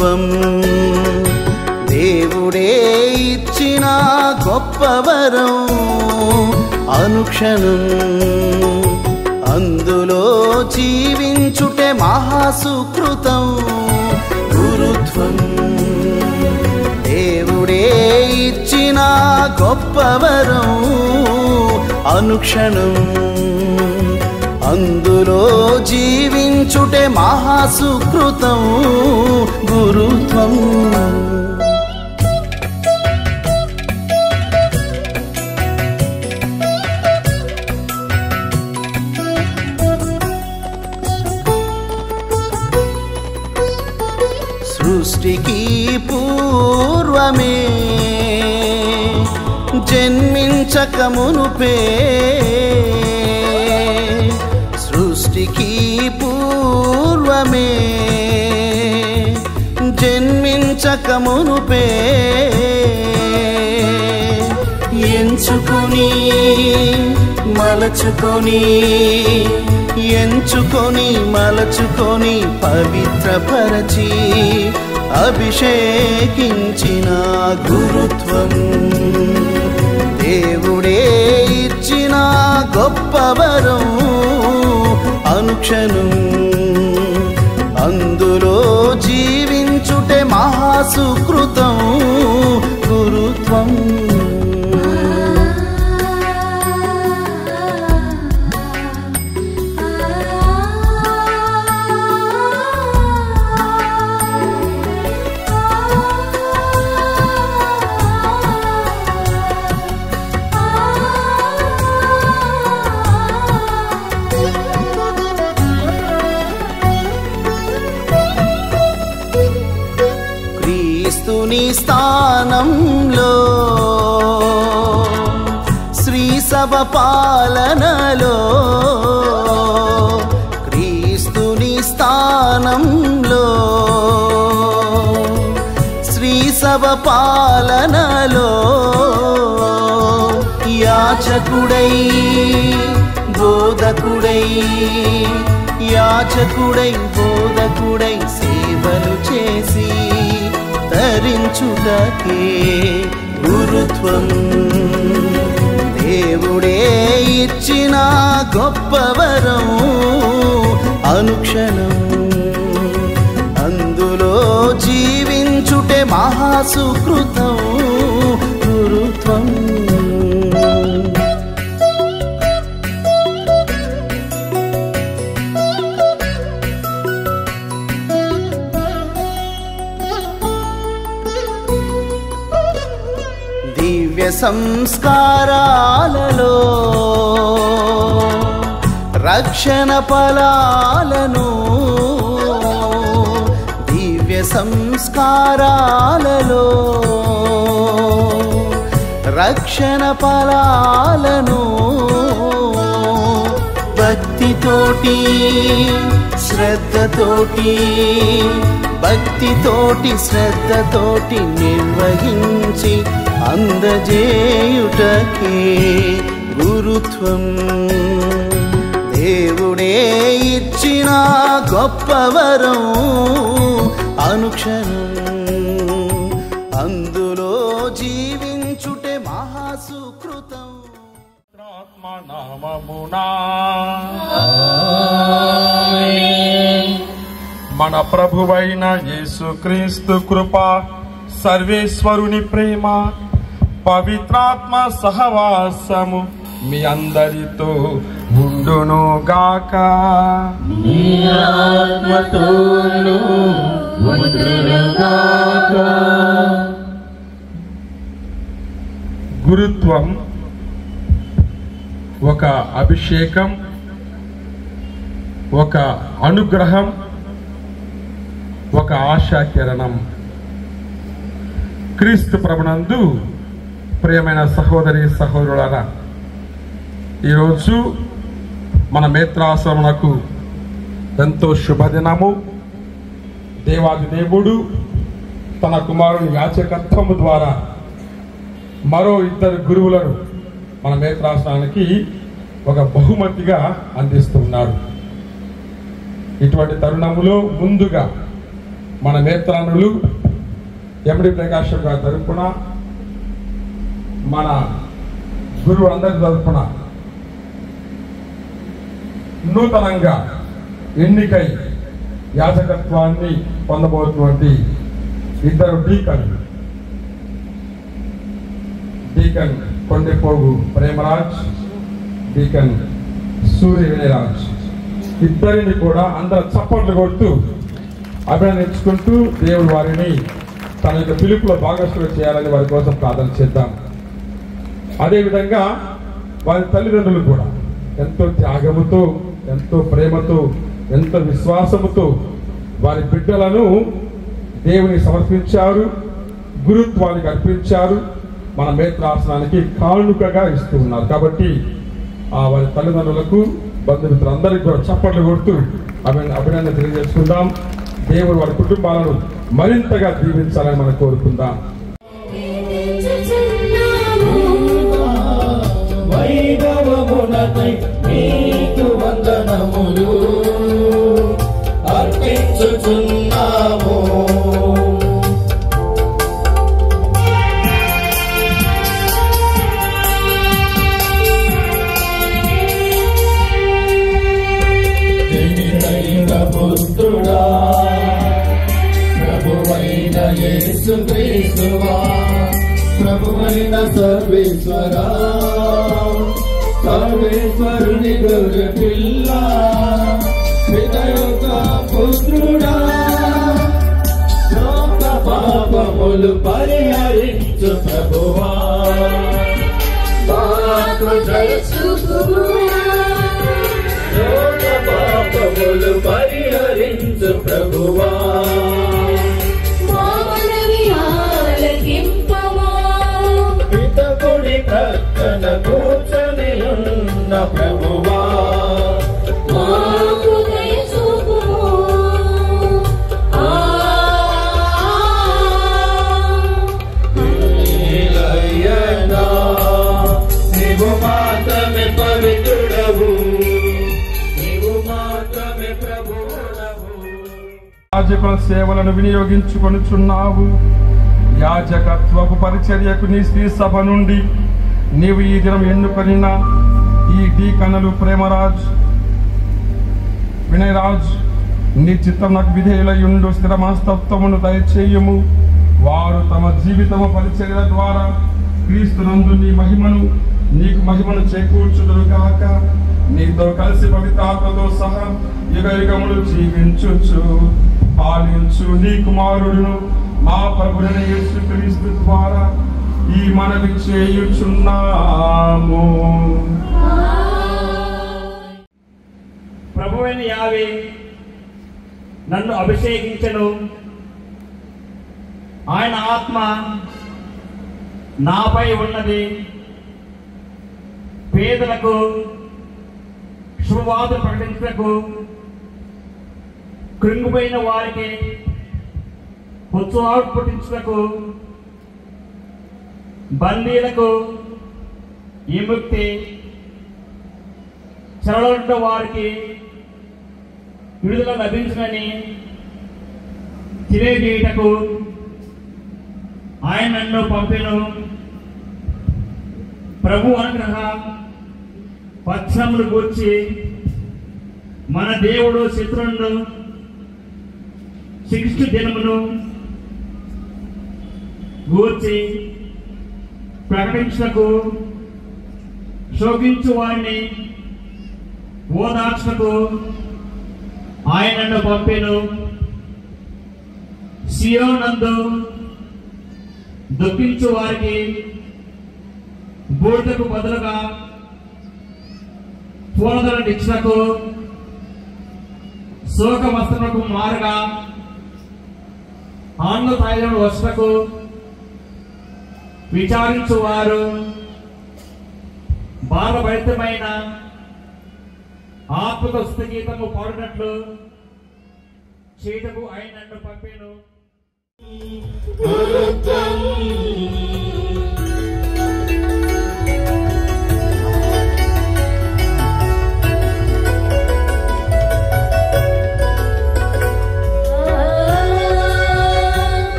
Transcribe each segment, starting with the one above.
గురుత్వం దేవుడే ఇచ్చిన గొప్పవరం అనుక్షణం అందులో జీవించుటే మహాసుకృతం గురుత్వం దేవుడే ఇచ్చిన గొప్పవరం అనుక్షణం అందులో జీవించుటే మహాసుకృతం గురుత్వం సృష్టికి పూర్వమే జన్మించక మునుపే సృష్టికి పూర్వమే జన్మించక మునుపే ఎంచుకొని మలచుకొని పవిత్రపరచి అభిషేకించిన గురుత్వం దేవుడే ఇచ్చిన గొప్పవరం అనుక్షణం అందులో జీవించుటే మహాసుకృతం గురుత్వం క్రీస్తుని స్థానంలో శ్రీ సభ పాలనలో క్రీస్తుని స్థానంలో శ్రీ సభ పాలనలో యాచకుడై బోధకుడై సేవలు చేసి తరించుటకే గురుత్వం దేవుడే ఇచ్చిన గొప్పవరం అనుక్షణం అందులో జీవించుటే మహాసుకృతం గురుత్వం దివ్య సంస్కారాలలో రక్షణ ఫలాలను దివ్య సంస్కారాలలో రక్షణ ఫలాలను భక్తితోటి శ్రద్ధతోటి నిర్వహించి అందజేయుటకే గురుత్వం దేవుడే ఇచ్చిన గొప్పవరం అనుక్షణం అందులో జీవించుటే మహాసుకృతం ఆత్మనామమునా మన ప్రభువైన యేసుక్రీస్తు కృప సర్వేశ్వరుని ప్రేమ పవిత్రాత్మ సహవాసము మీ అందరితో ఉండును గాక మీ ఆత్మతోను ఉండును గాక. గురుత్వం ఒక అభిషేకం, ఒక అనుగ్రహం, ఒక ఆశాకిరణం. క్రీస్తు ప్రభునందు ప్రియమైన సహోదరి సహోదరులారా, ఈరోజు మన మేత్రాశ్రమణకు ఎంతో శుభదినము. దేవాది దేవుడు తన కుమారుని యాచకత్వము ద్వారా మరో 2 గురువులను మన మేత్రాశ్రమానికి ఒక బహుమతిగా అందిస్తున్నారు. ఇటువంటి తరుణములో ముందుగా మన మేత్రానులు ఎండి ప్రకాశం గారి తరపున మన గురువు అందరి తరపున నూతనంగా ఎన్నికై యాజకత్వాన్ని పొందబోతున్నటువంటి ఇద్దరు డీకన్ కొండెపోగు ప్రేమరాజ్, డీకన్ సూర్య వినయరాజ్, ఇద్దరిని కూడా అందరూ చప్పట్లు కొడుతూ అభినందించుకుంటూ దేవుడు వారిని తన యొక్క పిలుపులో భాగస్వామ్యం చేయాలని వారి కోసం ప్రార్థన చేద్దాం. అదేవిధంగా వారి తల్లిదండ్రులు కూడా ఎంతో త్యాగముతో, ఎంతో ప్రేమతో, ఎంతో విశ్వాసముతో వారి బిడ్డలను దేవుని సమర్పించారు, గురుత్వానికి అర్పించారు, మన మేత్రాసనానికి కానుకగా ఇస్తూ ఉన్నారు. కాబట్టి వారి తల్లిదండ్రులకు, బంధుమిత్రులందరికీ కూడా చప్పట్లు కొడుతూ అభినందన తెలియజేసుకుందాం. దేవుడు వారి కుటుంబాలను మరింతగా దీవించాలని మనం కోరుకుందాం. వైభవమునకై నీకు వందనములు అర్పించుచున్నాము. పుత్రుడా, ప్రభువైన యేసుక్రీస్తువా, ప్రభువైన సర్వేశ్వరా, సర్వేశ్వరుని గొర్రె పిల్ల, పితయొక్క పుత్రుడా, లోక పాపములు పరిహరించు ప్రభువా, మాకు దయచూపుమా, లోక పాపములు పరిహరించు ప్రభువా, పితకుడి ప్రక్కన కూర్చొని ఉన్న ప్రభువా, మాకు దయచూపుము. హల్లెలూయా, నీవు మాత్రమే పవిత్రుడవు, నీవు మాత్రమే ప్రభువుడవు. యాజకుల సేవలను వినియోగించుకొనుచున్నావు. యాజకత్వపు పరిచర్యకు నీ శ్రీ సభ నుండి నీవు ఈ దినం ఎన్నుకొనిన ఈ డీకన్నులు ప్రేమరాజ్, వినయరాజ్, నీ చిత్తం నాకు విధేయులయుండు స్థిరమస్తత్వమును దయచేయుము. వారు తమ జీవితము పరిచర్యల ద్వారా క్రీస్తునందు నీకు మహిమను చేకూర్చుదురు గాక. నీతో కలిసి పవిత్రాత్మతో సహా యుగయుగములు జీవించుచు పాలించు నీ కుమారుడును మా ప్రభువైన యేసుక్రీస్తు ద్వారా ఈ మనవి చేయుచున్నాము. ప్రభువైన యావే నన్ను అభిషేకించెను. ఆయన ఆత్మ నాపై ఉన్నది. పేదలకు శుభవార్త ప్రకటించుటకు, కృంగిపోయిన వారికి ఉత్సాహం పుట్టించుటకు, బందీలకు విముక్తి, చెరలో వారికి విడుదల లభించునని తెలియజేయుటకు ఆయన నన్ను పంపెను. ప్రభు అనుగ్రహ పక్షమును గూర్చి మన దేవుడు శత్రువును శిక్షు దినమును గూర్చి ప్రకటించుటకు, శోకించు వారిని ఓదార్చుటకు ఆయన నన్ను పంపెను. సియోనందు దుఃఖించు వారికి బూడిదకు బదులుగా పూలదలనిచ్చుటకు, శోక వస్త్రములకు మారుగా ఆనంద తాయిలను వచ్చుటకు, విచారించువారు భారభరితమైన ఆత్మక స్థితగీతము పాడినట్లు చేయటకు ఆయన నన్ను పంపెను.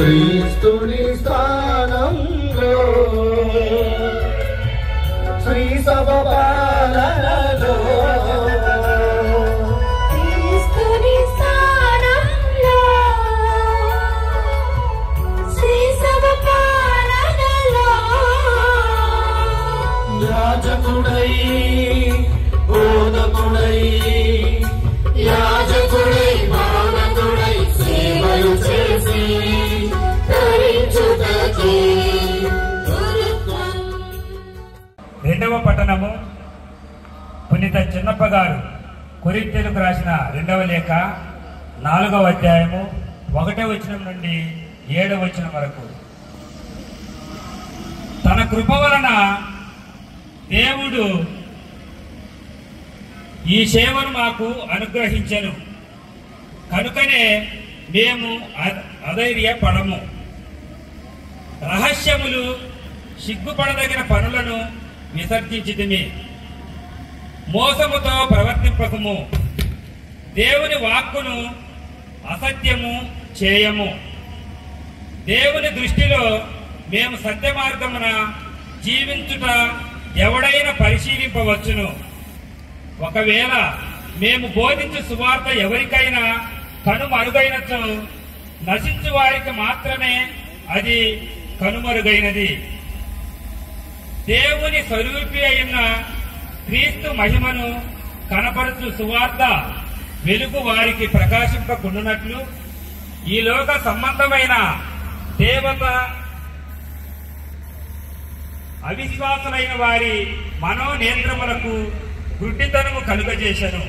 క్రీస్తుని స్థానంలో శ్రీ సభ పాలనలో క్రీస్తుని స్థానంలో శ్రీ సభ పాలనలో యాజకుడై బోధకుడై యాజకుడై మానకుడై సేవలు చేసి తరించుటకే గురుత్వం. రెండవ పట్టణము పునీత చిన్నప్ప గారు కొరింథీయులకు రాసిన 2వ లేఖ 4వ అధ్యాయము 1వ వచనం నుండి 7వ వచనం వరకు. తన కృప వలన దేవుడు ఈ సేవను మాకు అనుగ్రహించెను కనుకనే మేము అధైర్యపడము. రహస్యములు సిగ్గుపడదగిన పనులను విసర్జించితిమి. మోసముతో ప్రవర్తింపకము. దేవుని వాక్కును అసత్యము చేయము. దేవుని దృష్టిలో మేము సత్య మార్గమున జీవించుట ఎవడైనా పరిశీలింపవచ్చును. ఒకవేళ మేము బోధించు సువార్త ఎవరికైనా కనుమరుగైనచో నశించు వారికి మాత్రమే అది కనుమరుగైనది. దేవుని స్వరూపి అయిన క్రీస్తు మహిమను కనపరచు సువార్త వెలుగు వారికి ప్రకాశింపకుండునట్లు ఈ లోక సంబంధమైన దేవత అవిశ్వాసులైన వారి మనోనేత్రములకు గుడ్డితనము కలుగజేశను.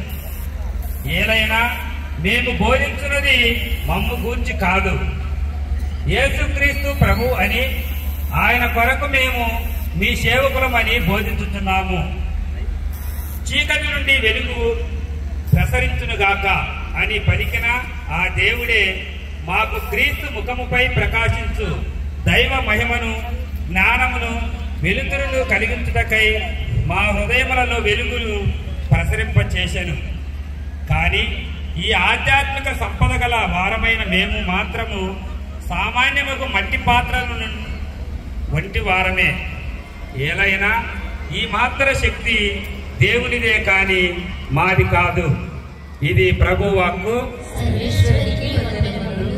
ఏలైనా మేము బోధించున్నది మమ్ము గూర్చి కాదు, యేసుక్రీస్తు ప్రభు అని ఆయన కొరకు మేము మీ సేవకులమని బోధించుతున్నాము. చీకటి నుండి వెలుగు ప్రసరించునుగాక అని పలికిన ఆ దేవుడే మాకు క్రీస్తు ముఖముపై ప్రకాశించు దైవ మహిమను జ్ఞానమును వెలుతురును కలిగించుటకై మా హృదయములలో వెలుగును ప్రసరింపచేసెను. కానీ ఈ ఆధ్యాత్మిక సంపద గల వారమైన మేము మాత్రము సామాన్యముకు మట్టి పాత్రలను వంటి వారమే. ఏలైనా ఈ మాత్ర శక్తి దేవునిదే కాని మాది కాదు. ఇది ప్రభు వాక్కు. సర్వేశ్వరికి వందనములు.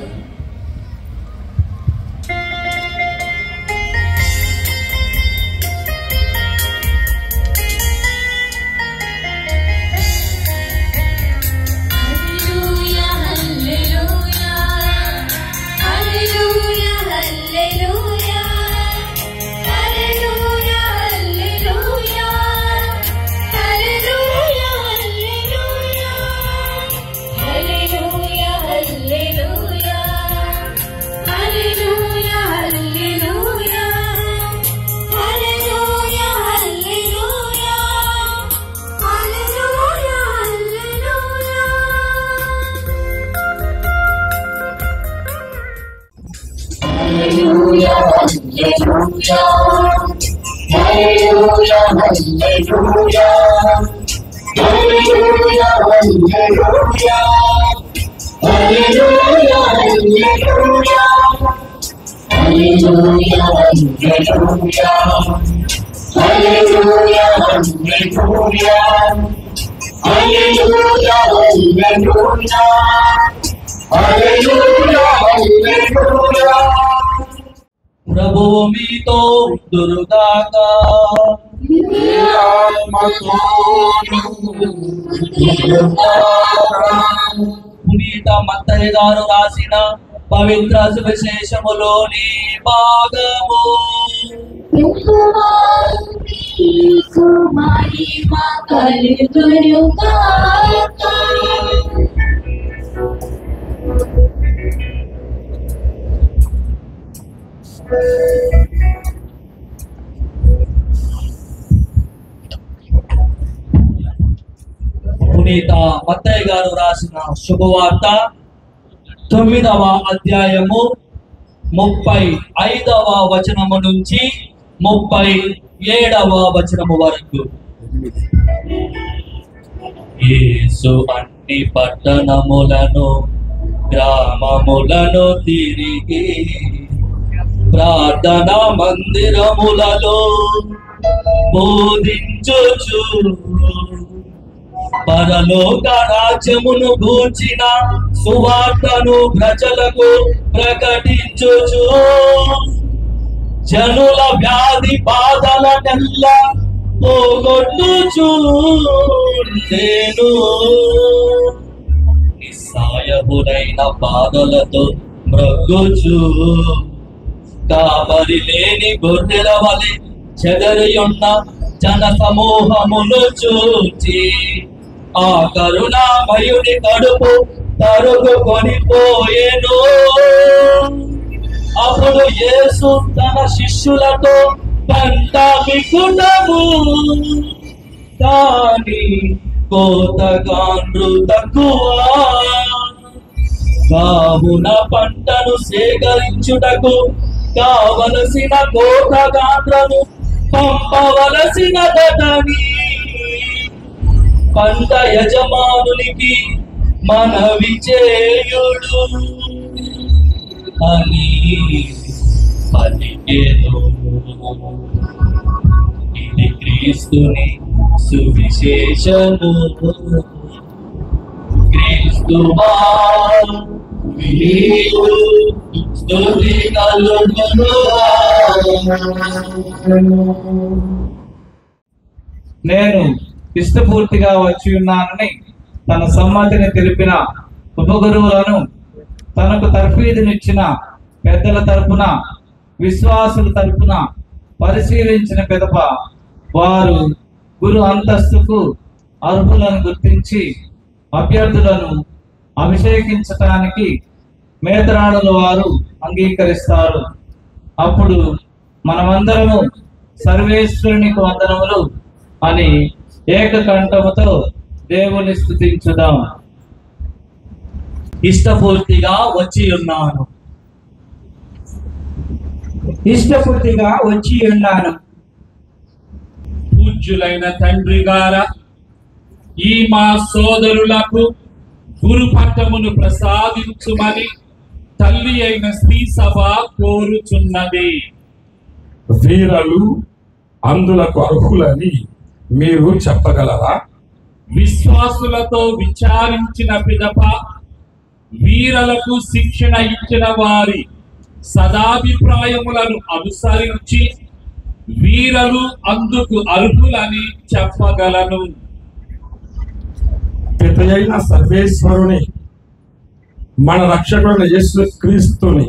ప్రభువు మీతో దురుగాక. పునీత మత్తయ్య గారు రాసిన పవిత్ర సువిశేషములోని భాగము. పునీత మత్తయ్య గారు రాసిన శుభవార్త 9వ అధ్యాయము 35వ వచనము నుంచి 37వ వచనము వరకు. యేసు అన్ని పట్టణములను గ్రామ గ్రామములను తిరిగి ప్రార్థనా మందిరములలో బోధించుచు పరలోక రాజ్యమును గూర్చిన సువార్తను ప్రజలకు ప్రకటించుచు జనుల వ్యాధి బాధలనెల్లా పోగొట్టుచు నేను నిస్సాయములైన పాదలతో మ్రొగ్గుచు కాపరి లేని గొర్రెల వలె చెదరియున్న జన సమూహమును చూచి ఆ కరుణామయుని కడుపు తరుగు కొనిపోయేను. అప్పుడు యేసు తన శిష్యులతో పంట వికుటము దాని కోతగాండ్రు తక్కువ కావున పంటను సేకరించుటకు కావలసిన కోతగాండ్రను పంపవలసినదని పంట యజమానునికి మనవి చేయుడు అని పలికెను. ఇది క్రీస్తుని సువిశేషము. క్రీస్తువా నీకు స్తుతి కలుగునుగాక. నేను ఇష్టపూర్తిగా వచ్చి ఉన్నానని తన సమ్మతిని తెలిపిన ఉపగురువులను తనకు తర్ఫీదునిచ్చిన పెద్దల తరపున విశ్వాసుల తరపున పరిశీలించిన పిదప వారు గురు అంతస్తుకు అర్హులను గుర్తించి అభ్యర్థులను అభిషేకించటానికి మేతరాడుల వారు అంగీకరిస్తారు. అప్పుడు మనమందరము సర్వేశ్వరునికి వందనములు అని ఏకకంఠముతో దేవుని స్తుతించుదాం. ఇష్టపూర్తిగా వచ్చి ఉన్నాను. ఇష్టపూర్తిగా వచ్చి ఉన్నాను. పూజ్యులైన తండ్రి గార ఈ మా సోదరులకు గురు పట్టమును ప్రసాదించుమని తల్లి అయిన శ్రీ సభ కోరుచున్నది. వీరలు అందులకు అర్హులని మీరు చెప్పగలరా? విశ్వాసులతో విచారించిన పిదప వీరలకు శిక్షణ ఇచ్చిన వారి సదాభిప్రాయములను అనుసరించి వీరలు అందుకు అర్హులని చెప్పగలను. పితయైన సర్వేశ్వరుని మన రక్షకుడైన యేసు క్రీస్తుని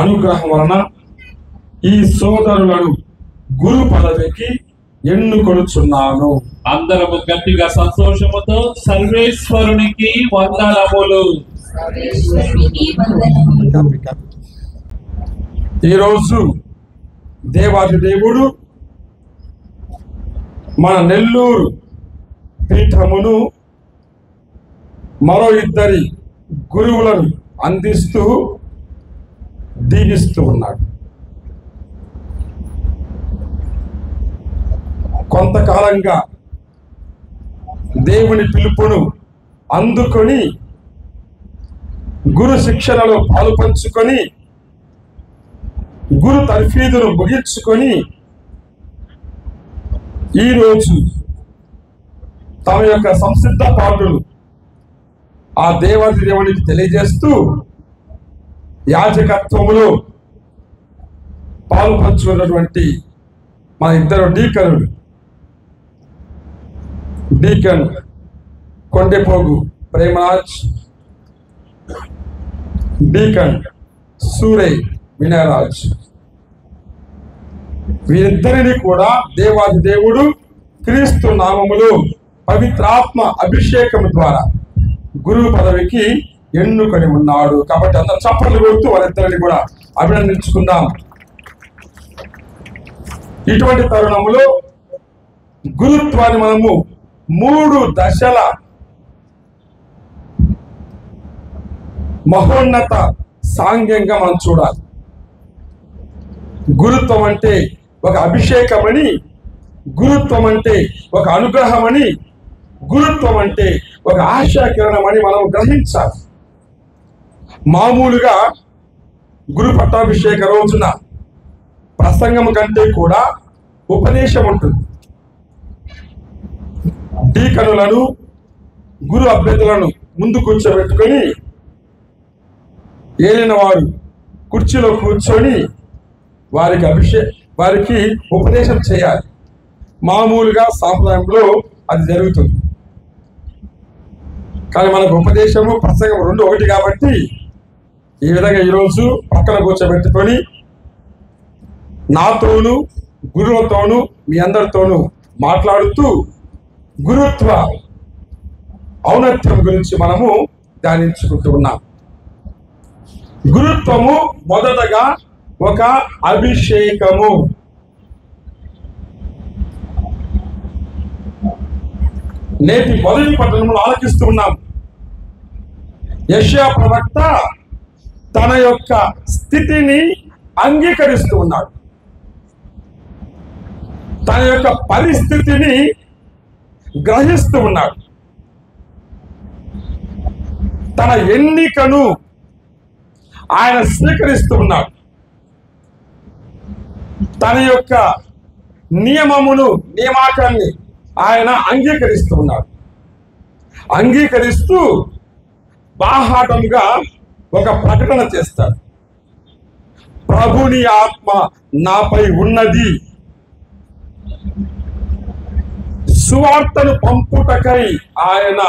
అనుగ్రహం వలన ఈ సోదరులను గురు పదవికి ఎన్నుకొనుచున్నాను. అందరము గట్టిగా సంతోషముతో సర్వేశ్వరునికి వందనములు. ఈరోజు దేవాది దేవుడు మన నెల్లూరు పీఠమును మరో ఇద్దరి గురువులను అందిస్తూ దీవిస్తూ ఉన్నాడు. కొంతకాలంగా దేవుని పిలుపును అందుకొని గురు శిక్షణలో పాలు పంచుకొని గురు తర్ఫీదును ముగించుకొని ఈరోజు తమ యొక్క సంసిద్ధ పాటలు ఆ దేవాది దేవునికి తెలియజేస్తూ యాజకత్వములో పాలు పంచుకున్నటువంటి మన ఇద్దరు డీకనులు, డీకన్ కొండెపోగు ప్రేమరాజ్, డీకన్ సూరై వినయరాజ్, వీరిద్దరిని కూడా దేవాది దేవుడు క్రీస్తు నామములో పవిత్రాత్మ అభిషేకం ద్వారా గురువు పదవికి ఎన్నుకొని ఉన్నాడు. కాబట్టి అందరూ చప్పట్లు కొడుతూ వారిద్దరిని కూడా అభినందించుకుందాం. ఇటువంటి తరుణంలో గురుత్వాన్ని మనము 3 దశల మహోన్నత సాంఘ్యంగా మనం చూడాలి. గురుత్వం అంటే ఒక అభిషేకమని, గురుత్వం అంటే ఒక అనుగ్రహమని, గురుత్వం అంటే ఒక ఆశాకిరణం అని మనం గ్రహించాలి. మామూలుగా గురు పట్టాభిషేక రోజున ప్రసంగం కంటే కూడా ఉపదేశం ఉంటుంది. డీకనులను గురు అభ్యర్థులను ముందు కూర్చోబెట్టుకొని ఏలిన వారు కుర్చీలో కూర్చొని వారికి ఉపదేశం చేయాలి. మామూలుగా సాంప్రదాయంలో అది జరుగుతుంది. కానీ మనకు ఉపదేశము ప్రసంగం రెండు ఒకటి కాబట్టి ఈ విధంగా ఈరోజు పక్కన కూర్చోబెట్టుకొని నాతోనూ గురువులతోనూ మీ అందరితోనూ మాట్లాడుతూ గురుత్వ ఔన్నత్యం గురించి మనము ధ్యానించుకుంటూ ఉన్నాం. గురుత్వము మొదటగా ఒక అభిషేకము. నేటి మొదటి పట్టణంలో ఆలకిస్తూ ఉన్నాం. యెషయా ప్రవక్త తన యొక్క స్థితిని అంగీకరిస్తూ ఉన్నాడు. తన యొక్క పరిస్థితిని గ్రహిస్తూ ఉన్నాడు. తన ఎన్నికను ఆయన స్వీకరిస్తూ ఉన్నాడు. తన యొక్క నియమాకాన్ని ఆయన అంగీకరిస్తూ ఉన్నాడు. అంగీకరిస్తూ బాహాటంగా ఒక ప్రకటన చేస్తాడు. ప్రభుని ఆత్మ నాపై ఉన్నది, సువార్తను పంపుటకై ఆయన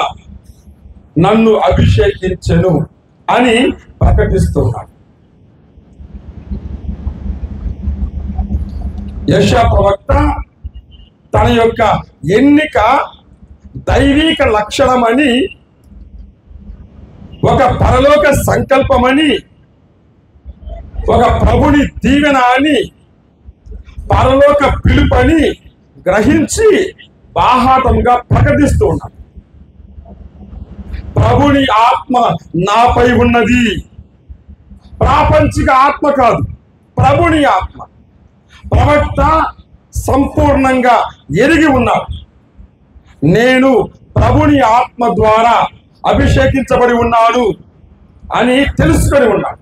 నన్ను అభిషేకించెను అని ప్రకటిస్తున్నాడు. యెషయా ప్రవక్త తన యొక్క ఎన్నిక దైవిక లక్షణమని, ఒక పరలోక సంకల్పమని, ఒక ప్రభుని దీవెన అని, పరలోక పిలుపని గ్రహించి బాహాటంగా ప్రకటిస్తూ ఉన్నాడు. ప్రభుని ఆత్మ నాపై ఉన్నది. ప్రాపంచిక ఆత్మ కాదు, ప్రభుని ఆత్మ. ప్రవక్త సంపూర్ణంగా ఎరిగి ఉన్నాడు. నేను ప్రభుని ఆత్మ ద్వారా అభిషేకించబడి ఉన్నాను అని తెలుసుకొని ఉన్నాడు.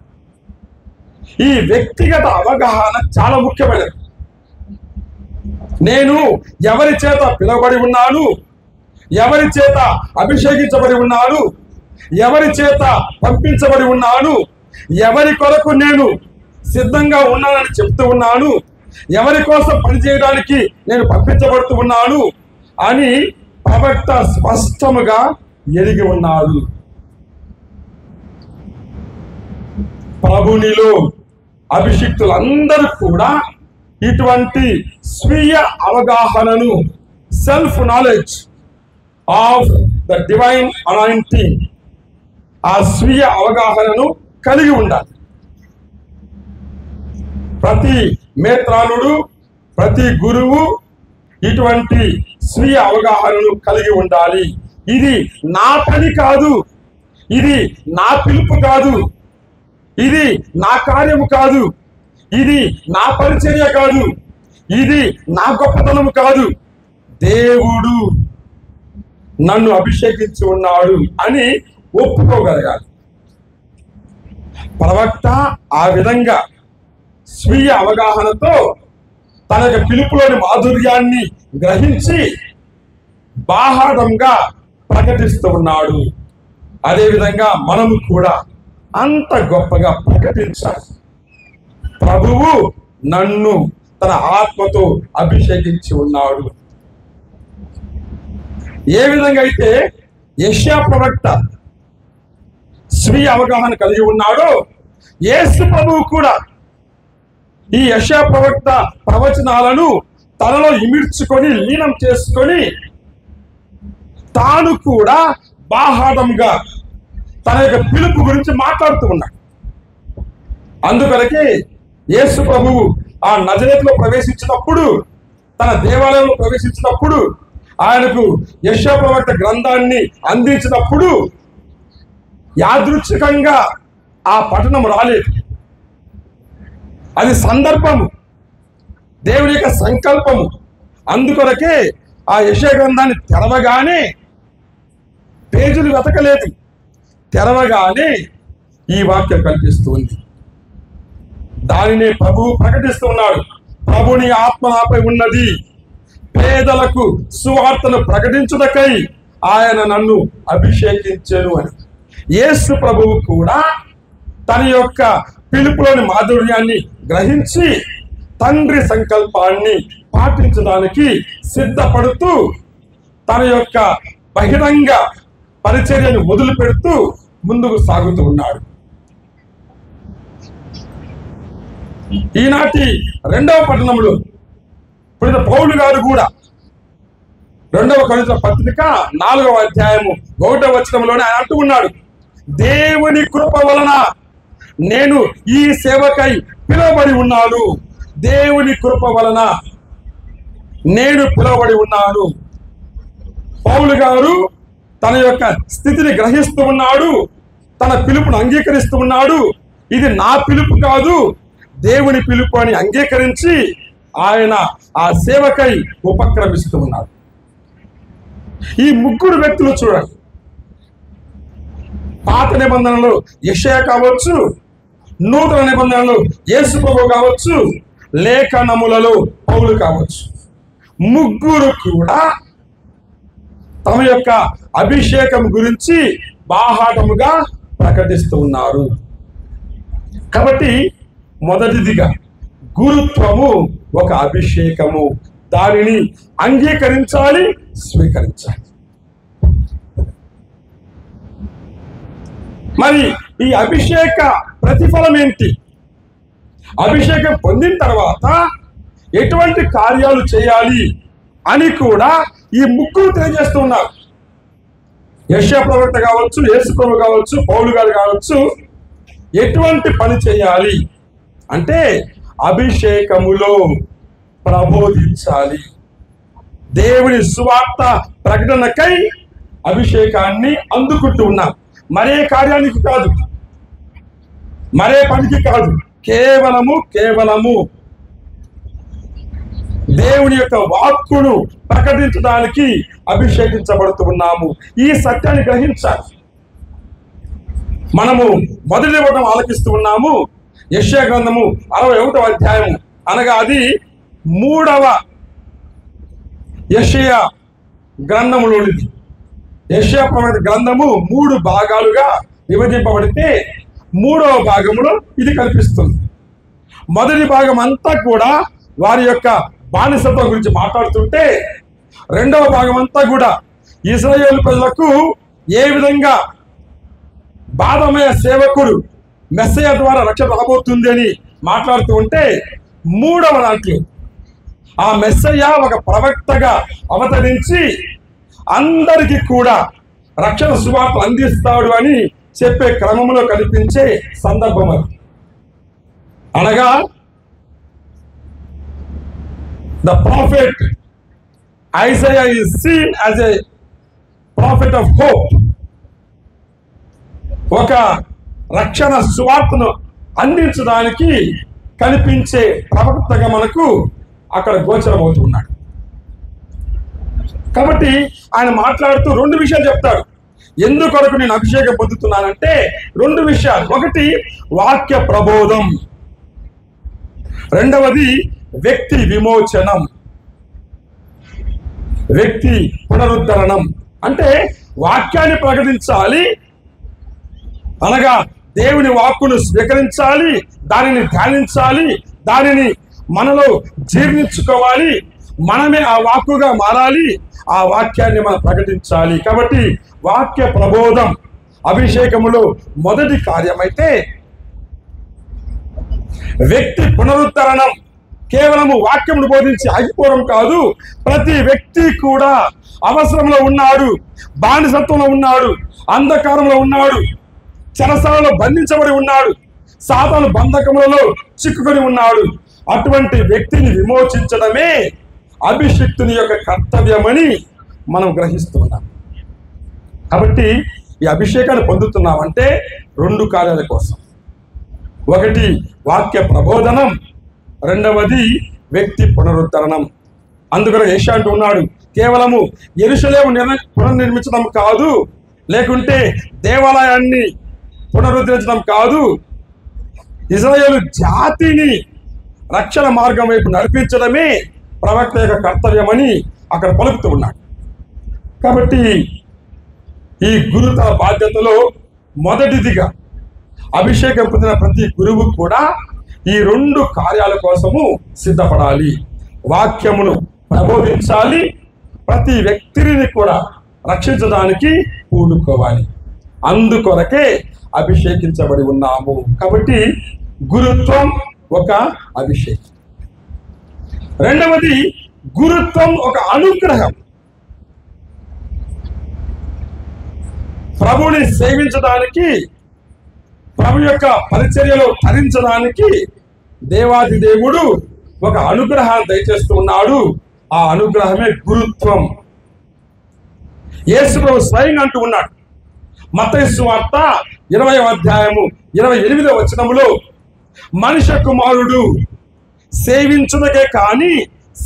ఈ వ్యక్తిగత అవగాహన చాలా ముఖ్యమైనది. నేను ఎవరి చేత పిలువబడి ఉన్నాను, ఎవరి చేత అభిషేకించబడి ఉన్నాను, ఎవరి చేత పంపించబడి ఉన్నాను, ఎవరి కొరకు నేను సిద్ధంగా ఉన్నానని చెప్తూ ఉన్నాను, ఎవరి కోసం పనిచేయడానికి నేను పంపించబడుతూ ఉన్నాను అని ప్రవక్త స్పష్టముగా ఎరిగి ఉన్నాడు. ప్రభునిలో అభిషిక్తులందరూ కూడా ఇటువంటి స్వీయ అవగాహనను, self knowledge of the divine anointing, ఆ స్వీయ అవగాహనను కలిగి ఉండాలి. ప్రతి మేత్రానుడు, ప్రతి గురువు ఇటువంటి స్వీయ అవగాహనను కలిగి ఉండాలి. ఇది నా పని కాదు, ఇది నా పిలుపు కాదు, ఇది నా కార్యము కాదు, ఇది నా పరిచర్య కాదు, ఇది నా గొప్పతనము కాదు, దేవుడు నన్ను అభిషేకించి ఉన్నాడు అని ఒప్పుకోగలగాలి. ప్రవక్త ఆ విధంగా స్వీయ అవగాహనతో తన యొక్క పిలుపులోని మాధుర్యాన్ని గ్రహించి బాహాటంగా ప్రకటిస్తూ ఉన్నాడు. అదేవిధంగా మనము కూడా అంత గొప్పగా ప్రకటించాలి. ప్రభువు నన్ను తన ఆత్మతో అభిషేకించి ఉన్నాడు. ఏ విధంగా అయితే యెషయా ప్రవక్త స్వీయ అవగాహన కలిగి ఉన్నాడో, యేసు ప్రభువు కూడా ఈ యెషయా ప్రవక్త ప్రవచనాలను తనలో ఇమిడ్చుకొని లీనం చేసుకొని తాను కూడా బాహాటంగా తన యొక్క పిలుపు గురించి మాట్లాడుతూ ఉన్నాడు. అందుకనకే యేసు ప్రభువు ఆ నజరేతులో ప్రవేశించినప్పుడు, తన దేవాలయంలో ప్రవేశించినప్పుడు, ఆయనకు యెషయా ప్రవక్త గ్రంథాన్ని అందించినప్పుడు యాదృచ్ఛికంగా ఆ పట్టణం రాలేదు. అది సందర్భము, దేవుడి యొక్క సంకల్పము. అందుకొరకే ఆ యెషయా గ్రంథాన్ని తెరవగానే పేజీలు వెతకలేదు. తెరవగానే ఈ వాక్యం కల్పిస్తూ ఉంది. దానినే ప్రభువు ప్రకటిస్తూ ఉన్నాడు. ప్రభుని ఆత్మ నాపై ఉన్నది, పేదలకు సువార్తను ప్రకటించుటకై ఆయన నన్ను అభిషేకించెను అని. యేసు ప్రభువు కూడా తన యొక్క పిలుపులోని మాధుర్యాన్ని గ్రహించి తండ్రి సంకల్పాన్ని పాటించడానికి సిద్ధపడుతూ తన యొక్క బహిరంగ పరిచర్యను మొదలు పెడుతూ ముందుకు సాగుతూ ఉన్నాడు. ఈనాటి 2వ పట్టణంలో పునీత పౌలు గారు కూడా 2వ కొరింథీయుల పత్రిక 4వ అధ్యాయము 1వ వచనంలోనే ఆయన అంటూ ఉన్నాడు, దేవుని కృప వలన నేను ఈ సేవకై పిలువబడి ఉన్నాను. దేవుని కృప వలన నేను పిలువబడి ఉన్నాను. పౌలు గారు తన యొక్క స్థితిని గ్రహిస్తూ ఉన్నాడు, తన పిలుపును అంగీకరిస్తూ ఉన్నాడు. ఇది నా పిలుపు కాదు, దేవుని పిలుపు అని అంగీకరించి ఆయన ఆ సేవకై ఉపక్రమిస్తూ ఉన్నాడు. ఈ ముగ్గురు వ్యక్తులు చూడండి, పాత నిబంధనలు యెషయా కావచ్చు, నూతన నిబంధనలు యేసు ప్రభువు కావచ్చు, లేఖనములలో పౌలు కావచ్చు, ముగ్గురు కూడా తమ యొక్క అభిషేకం గురించి బాహాటముగా ప్రకటిస్తూ ఉన్నారు. కాబట్టి మొదటిదిగా గురుత్వము ఒక అభిషేకము, దానిని అంగీకరించాలి, స్వీకరించాలి. మరి ఈ అభిషేక ప్రతిఫలం ఏంటి? అభిషేకం పొందిన తర్వాత ఎటువంటి కార్యాలు చేయాలి అని కూడా ఈ ముగ్గురు తెలియజేస్తూ ఉన్నారు. యెషయా ప్రవక్త కావచ్చు, యేసు ప్రభు కావచ్చు, పౌలు గారు కావచ్చు, ఎటువంటి పని చేయాలి అంటే అభిషేకములో ప్రబోధించాలి. దేవుని సువార్త ప్రకటనకై అభిషేకాన్ని అందుకుంటూ ఉన్నాం. మరే కార్యానికి కాదు, మరే పనికి కాదు, కేవలము దేవుని యొక్క వాక్కును ప్రకటించడానికి అభిషేకించబడుతూ ఉన్నాము. ఈ సత్యాన్ని గ్రహించాలి. మనము మొదటి వచనం ఆలకిస్తూ ఉన్నాము. యెషయా గ్రంథము 61వ అధ్యాయము, అనగా అది 3వ యెషయా గ్రంథములోనిది. యెషయా ప్రవక్త గ్రంథము 3 భాగాలుగా విభజింపబడితే 3వ భాగంలో ఇది కనిపిస్తుంది. మొదటి భాగం అంతా కూడా వారి యొక్క బానిసత్వం గురించి మాట్లాడుతుంటే, 2వ భాగం అంతా కూడా ఇశ్రాయేలు ప్రజలకు ఏ విధంగా బాధమయ సేవకుడు మెస్సయ ద్వారా రక్షణ రాబోతుంది అని మాట్లాడుతూ ఉంటే, 3వ దాంట్లో ఆ మెస్సయ ఒక ప్రవక్తగా అవతరించి అందరికీ కూడా రక్షణ సువార్త అందిస్తాడు అని చెప్పే క్రమంలో కనిపించే సందర్భం అది. అనగా the prophet Isaiah is seen as a prophet of hope. ఒక రక్షణ సువార్తను అందించడానికి కనిపించే ప్రవక్తగా మనకు అక్కడ గోచరమవుతున్నాడు. కాబట్టి ఆయన మాట్లాడుతూ 2 విషయాలు చెప్తాడు. ఎందుకొరకు నేను అభిషేకం పొందుతున్నానంటే 2 విషయాలు. ఒకటి వాక్య ప్రబోధం, రెండవది వ్యక్తి విమోచనం, వ్యక్తి పునరుద్ధరణం. అంటే వాక్యాన్ని ప్రకటించాలి, అనగా దేవుని వాక్కును స్వీకరించాలి, దానిని ధ్యానించాలి, దానిని మనలో జీర్ణించుకోవాలి, మనమే ఆ వాక్కుగా మారాలి, ఆ వాక్యాన్ని మనం ప్రకటించాలి. కాబట్టి వాక్య ప్రబోధం అభిషేకములో మొదటి కార్యమైతే, వ్యక్తి పునరుద్ధరణం కేవలము వాక్యమును బోధించి ఆగిపోవడం కాదు. ప్రతి వ్యక్తి కూడా అవసరంలో ఉన్నాడు, బానిసత్వంలో ఉన్నాడు, అంధకారంలో ఉన్నాడు, చెరసాలలో బంధించబడి ఉన్నాడు, సాతాను బంధకములలో చిక్కుకొని ఉన్నాడు. అటువంటి వ్యక్తిని విమోచించడమే అభిషిక్తుని యొక్క కర్తవ్యమని మనం గ్రహిస్తున్నాం. కాబట్టి ఈ అభిషేకాన్ని పొందుతున్నామంటే 2 కార్యాల కోసం. ఒకటి వాక్య ప్రబోధనం, రెండవది వ్యక్తి పునరుద్ధరణం. అందుకని యెషయా అంటూ ఉన్నాడు, కేవలము యెరూషలేము పునర్నిర్మించడం కాదు, లేకుంటే దేవాలయాన్ని పునరుద్ధరించడం కాదు, ఇశ్రాయేలు జాతిని రక్షణ మార్గం వైపు నడిపించడమే ప్రవక్త యొక్క కర్తవ్యమని అక్కడ పలుకుతూ ఉన్నాడు. కాబట్టి ఈ గురుతర బాధ్యతలో మొదటిదిగా అభిషేకం పొందిన ప్రతి గురువు కూడా ఈ 2 కార్యాల కోసము సిద్ధపడాలి. వాక్యమును ప్రబోధించాలి, ప్రతి వ్యక్తిని కూడా రక్షించడానికి పూనుకోవాలి. అందుకొరకే అభిషేకించబడి ఉన్నాము. కాబట్టి గురుత్వం ఒక అభిషేకం. రెండవది గురుత్వం ఒక అనుగ్రహం. ప్రభుని సేవించడానికి, ప్రభు యొక్క పరిచర్యలో తరించడానికి దేవాది దేవుడు ఒక అనుగ్రహాన్ని దయచేస్తూ ఉన్నాడు. ఆ అనుగ్రహమే గురుత్వం. యేసు ప్రభు స్వయంగా అంటూ ఉన్నాడు, మత్తయి సువార్త 20వ అధ్యాయము 28వ వచనములో, మనుష్య కుమారుడు సేవించుటకే కానీ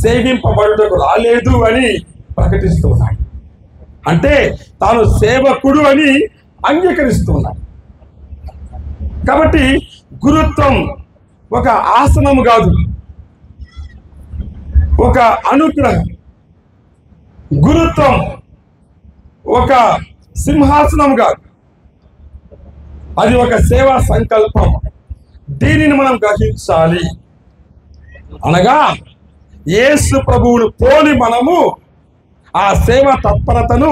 సేవింపబడుటకు రాలేదు అని ప్రకటిస్తూ ఉన్నాడు. అంటే తాను సేవకుడు అని అంగీకరిస్తూ ఉన్నాడు. కాబట్టి గురుత్వం ఒక ఆసనము కాదు, ఒక అనుగ్రహం. గురుత్వం ఒక సింహాసనం కాదు, అది ఒక సేవా సంకల్పం. దీనిని మనం గ్రహించాలి. అనగా యేసు ప్రభువును పోలి మనము ఆ సేవ తత్పరతను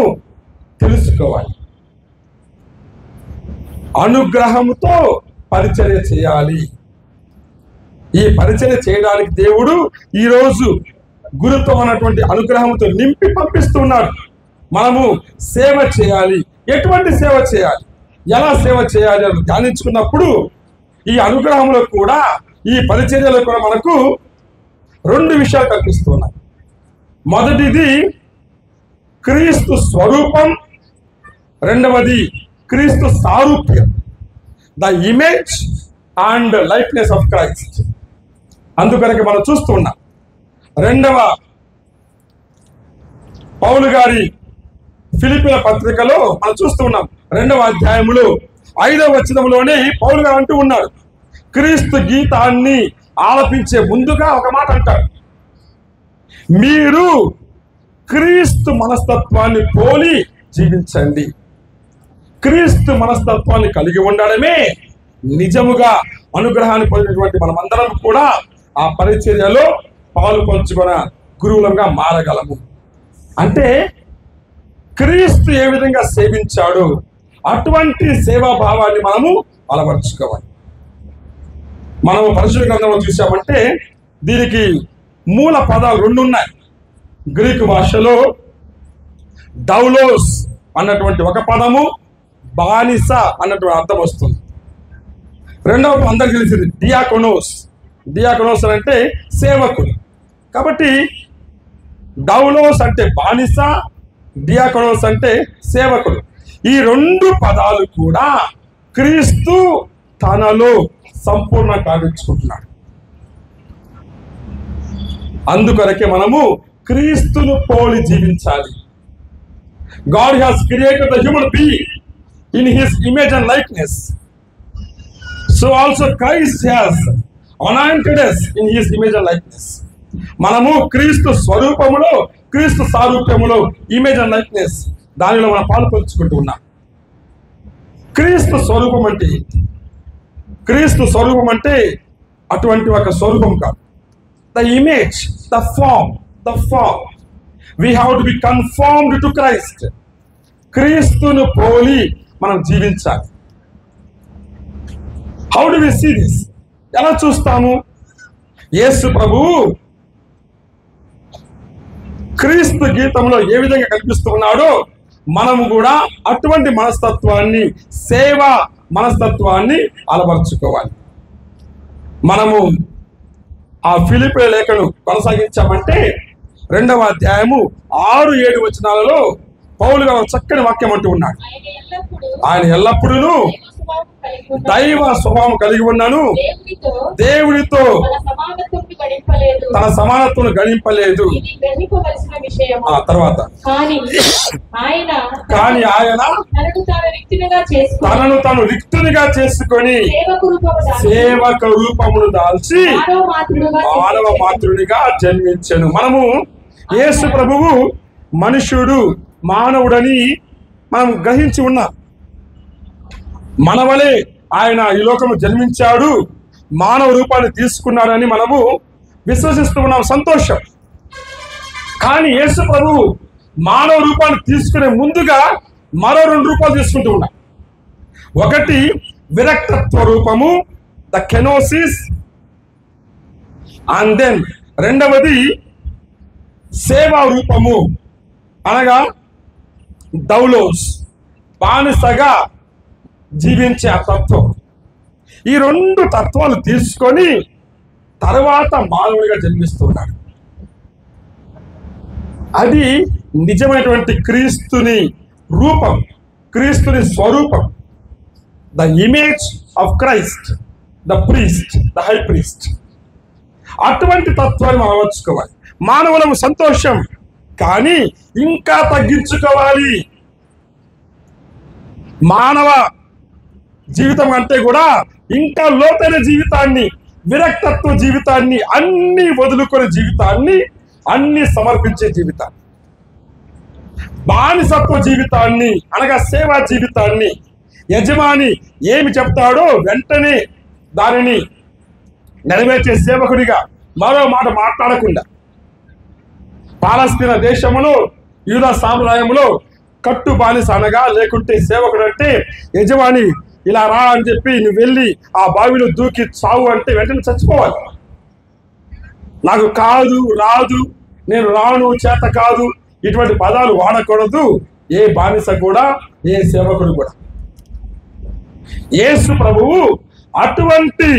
తెలుసుకోవాలి. అనుగ్రహంతో పరిచర్య చేయాలి. ఈ పరిచర్య చేయడానికి దేవుడు ఈరోజు గురుత్వం అన్నటువంటి అనుగ్రహంతో నింపి పంపిస్తున్నాడు. మనము సేవ చేయాలి. ఎటువంటి సేవ చేయాలి, ఎలా సేవ చేయాలి అని ధ్యానించుకున్నప్పుడు ఈ అనుగ్రహంలో కూడా, ఈ పరిచర్యలో కూడా మనకు 2 విషయాలు కల్పిస్తున్నాయి. మొదటిది క్రీస్తు స్వరూపం, రెండవది క్రీస్తు సారూప్యం, the image and likeness of Christ. అందుకనకి మనం చూస్తున్నాం. 2వ పౌలు గారి ఫిలిప్పీల పత్రికలో మనం చూస్తున్నాం. 2వ అధ్యాయములో 5వ వచనంలోనే పౌలు గారు అంటూ ఉన్నాడు, క్రీస్తు గీతాన్ని ఆలపించే ముందుగా ఒక మాట అంటాడు, మీరు క్రీస్తు మనస్తత్వాన్ని పోలి జీవించండి. క్రీస్తు మనస్తత్వాన్ని కలిగి ఉండడమే నిజముగా అనుగ్రహాన్ని పొందినటువంటి మనమందరం కూడా ఆ పరిచర్యలో పాలు పంచుకున్న గురువులంగా మారగలము. అంటే క్రీస్తు ఏ విధంగా సేవించాడు అటువంటి సేవాభావాన్ని మనము అలవర్చుకోవాలి. మనము పరిశుద్ధ గ్రంథంలో చూసామంటే దీనికి మూల పదాలు 2 ఉన్నాయి. గ్రీకు భాషలో డౌలోస్ అన్నటువంటి ఒక పదము, బానిస అన్నటువంటి అర్థం వస్తుంది. రెండవ అందరికి తెలిసింది డియాకోనోస్. డియాకోనోస్ అంటే సేవకుడు. కాబట్టి డౌలోస్ అంటే బానిస, డియాకోనోస్ అంటే సేవకుడు. ఈ 2 పదాలు కూడా క్రీస్తు తనలో సంపూర్ణ కావించుకుంటున్నాడు. అందుకొరకే మనము క్రీస్తును పోలి జీవించాలి. God has created the human being in his image and likeness. So also Christ has anointed us in his image and likeness. మనము క్రీస్తు స్వరూపములో, క్రీస్తు సారూప్యములో, ఇమేజ్ అండ్ లైక్నెస్, దానిలో మనం పాలు పంచుకుంటూ ఉన్నాం. క్రీస్తు స్వరూపం అంటే ఏంటి? క్రీస్తు స్వరూపం అంటే అటువంటి ఒక స్వరూపం కాదు. The image, the form, we have to be conformed to Christ. క్రీస్తును పోలి మనం జీవించాలి. How do we see this? ఎలా చూస్తాము? యేసు ప్రభువు క్రీస్తు గీతంలో ఏ విధంగా కనిపిస్తున్నాడో మనము కూడా అటువంటి మనస్తత్వాన్ని, సేవా మనస్తత్వాన్ని అలవర్చుకోవాలి. మనము ఆ ఫిలిప్పీ లేఖను కొనసాగించామంటే 2వ అధ్యాయము 6-7 వచనాలలో పౌలు గారు చక్కని వాక్యం అంటూ ఉన్నాడు. ఆయన ఎల్లప్పుడూ దైవ స్వభావం కలిగి ఉన్నాను, దేవుడితో సమానత్వమును గణింపలేదు. తన సమానత్వం గణింపలేదు. ఇది గ్రహింపవలసిన విషయము. ఆ తర్వాత కానీ ఆయన తనను తాను రిక్తునిగా చేసుకొని సేవక రూపమును దాల్చి మానవ మాతృనిగా జన్మించెను. మనము యేసు ప్రభువు మనుష్యుడు, మానవుడని మనం గ్రహించి ఉన్నాం. మనవలే ఆయన ఈ లోకము జన్మించాడు, మానవ రూపాన్ని తీసుకున్నాడని మనము విశ్వసిస్తూ ఉన్నాం. సంతోషం. కానీ యేసు ప్రభువు మానవ రూపాన్ని తీసుకునే ముందుగా మరో 2 రూపాలు తీసుకుంటూ ఉన్నాం. ఒకటి విరక్తత్వ రూపము, ద కెనోసిస్, అండ్ దెన్ రెండవది సేవా రూపము, అనగా దౌలోస్, బానిసగా జీవించే ఆ తత్వం. ఈ 2 తత్వాలు తీసుకొని తర్వాత మానవుడిగా జన్మిస్తున్నాడు. అది నిజమైనటువంటి క్రీస్తుని రూపం, క్రీస్తుని స్వరూపం, the image of Christ, the priest, the high priest. అటువంటి తత్వాన్ని మనం అలవర్చుకోవాలి. మానవులము సంతోషం, కానీ ఇంకా తగ్గించుకోవాలి. మానవ జీవితం అంటే కూడా ఇంకా లోతైన జీవితాన్ని, విరక్తత్వ జీవితాన్ని, అన్ని వదులుకునే జీవితాన్ని, అన్ని సమర్పించే జీవితాన్ని, బానిసత్వ జీవితాన్ని, అనగా సేవా జీవితాన్ని, యజమాని ఏమి చెప్తాడో వెంటనే దానిని నెరవేర్చే సేవకుడిగా మరో మాట మాట్లాడకుండా, పాలస్తీనా దేశములో యూదా సామ్రాజ్యంలో కట్టు బానిస అనగా, లేకుంటే సేవకుడు అంటే యజమాని ఇలా రా అని చెప్పి నువ్వు వెళ్ళి ఆ బావిలో దూకి చావు అంటే వెంటనే చచ్చిపోవాలి. నాకు కాదు, రాదు, నేను రాను, చేత కాదు, ఇటువంటి పదాలు వాడకూడదు ఏ బానిస కూడా, ఏ సేవకుడు కూడా. యేసు ప్రభువు అటువంటి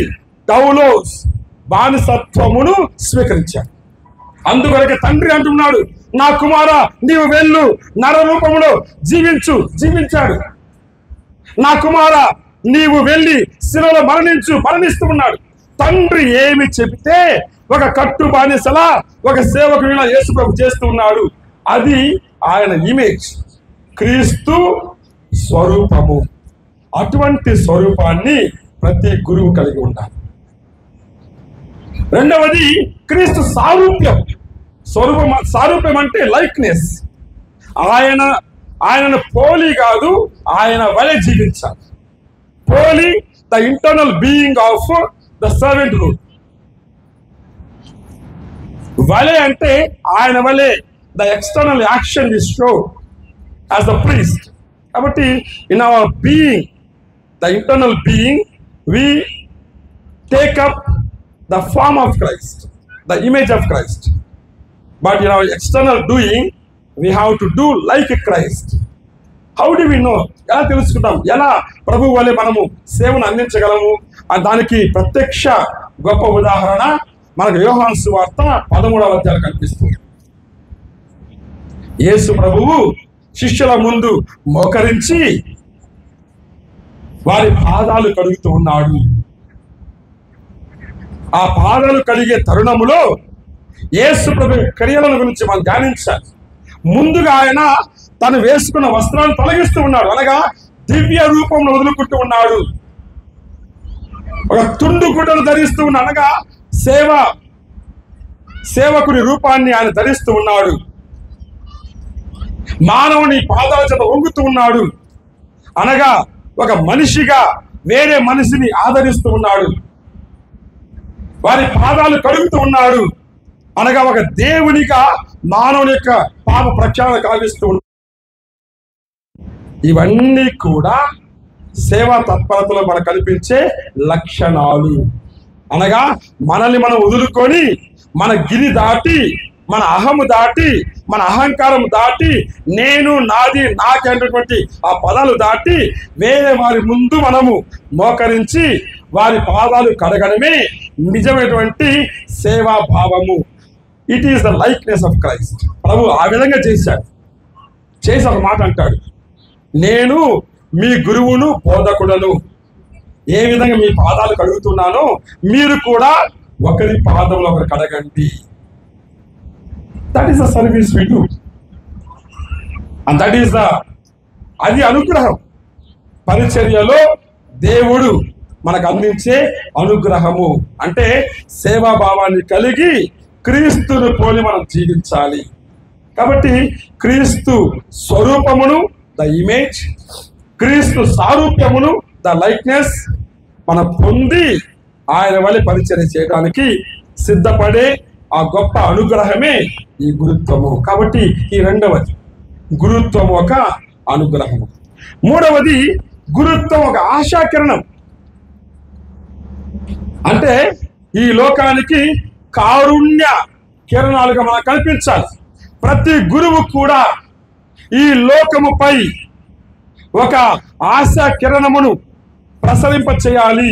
దౌలోస్ బానిసత్వమును స్వీకరించాడు. అందుకొరకే తండ్రి అంటున్నాడు, నా కుమారా నీవు వెళ్ళు, నర రూపములో జీవించాడు. నా కుమారా నీవు వెళ్ళి శిలలో మరణిస్తూ ఉన్నాడు. తండ్రి ఏమి చెబితే ఒక కట్టు బానిసలా, ఒక సేవకుడిలా యేసు ప్రభు చేస్తూ ఉన్నాడు. అది ఆయన ఇమేజ్, క్రీస్తు స్వరూపము. అటువంటి స్వరూపాన్ని ప్రతి గురువు కలిగి ఉండాలి. రెండవది క్రీస్తు సారూప్యం. సారూప్యం అంటే లైక్నెస్. ఆయనను పోలి కాదు, ఆయన వలె జీవించాలి. పోలి the internal being of the servanthood. వలె అంటే ఆయన వలె the external action we show as the priest. కాబట్టి in our being, the internal being, we take up the form of Christ, the image of Christ. But in our external doing, we have to do like Christ. How do we know? ఎలా తెలుసుకుంటాం? ఎలా ప్రభు వలె మనము సేవను అందించగలము? దానికి ప్రత్యక్ష గొప్ప ఉదాహరణ మనకు యోహాను సువార్త 13వ అధ్యాయం కనిపిస్తుంది. యేసు ప్రభువు శిష్యుల ముందు మోకరించి వారి పాదాలు కడుగుతూ ఉన్నాడు. ఆ పాదాలు కడిగే తరుణములో యేసు ప్రభు క్రియలను గురించి మనం ధ్యానించాలి. ముందుగా ఆయన తను వేసుకున్న వస్త్రాలను తొలగిస్తూ ఉన్నాడు, అనగా దివ్య రూపంలో వదులుకుంటూ ఉన్నాడు. ఒక తుండు గుడ్డను ధరిస్తూ ఉన్నాడు, అనగా సేవకుని రూపాన్ని ఆయన ధరిస్తూ ఉన్నాడు. మానవుని పాదాల చేత వంగుతూ ఉన్నాడు, అనగా ఒక మనిషిగా వేరే మనిషిని ఆదరిస్తూ ఉన్నాడు. వారి పాదాలు కడుగుతూ ఉన్నాడు, అనగా ఒక దేవునిగా మానవుని యొక్క పాప ప్రక్షాళన కావిస్తూ ఉన్నాడు. ఇవన్నీ కూడా సేవా తత్పరతలో మనకు కనిపించే లక్షణాలు. అనగా మనల్ని మనం వదులుకొని, మన గిరి దాటి, మన అహము దాటి, మన అహంకారం దాటి, నేను, నాది, నాకేటటువంటి ఆ పదాలు దాటి వేరే వారి ముందు మనము మోకరించి వారి పాదాలు కడగడమే నిజమైనటువంటి సేవా భావము. It is the likeness of Christ. ప్రభు ఆ విధంగా చేసి ఒక మాట అంటాడు, నేను మీ గురువును బోధకుడను. ఏ విధంగా మీ పాదాలు కడుగుతున్నానో మీరు కూడా ఒకరి పాదంలో ఒకరు కడగండి. That is the service we do and that is the అది అనుగ్రహం. పరిచర్యలో దేవుడు మనకు అందించే అనుగ్రహము అంటే సేవాభావాన్ని కలిగి క్రీస్తును పోలి మనం జీవించాలి. కాబట్టి క్రీస్తు స్వరూపమును ద ఇమేజ్, క్రీస్తు సారూప్యమును ద లైక్నెస్ మనం పొంది ఆయన వల్ల పరిచర్య చేయడానికి సిద్ధపడే ఆ గొప్ప అనుగ్రహమే ఈ గురుత్వము. కాబట్టి ఈ రెండవది గురుత్వం ఒక అనుగ్రహము. మూడవది గురుత్వం ఒక ఆశాకిరణం. అంటే ఈ లోకానికి కారుణ్య కిరణాలుగా మనకు కనిపించాలి. ప్రతి గురువు కూడా ఈ లోకముపై ఒక ఆశా కిరణమును ప్రసరింప చేయాలి,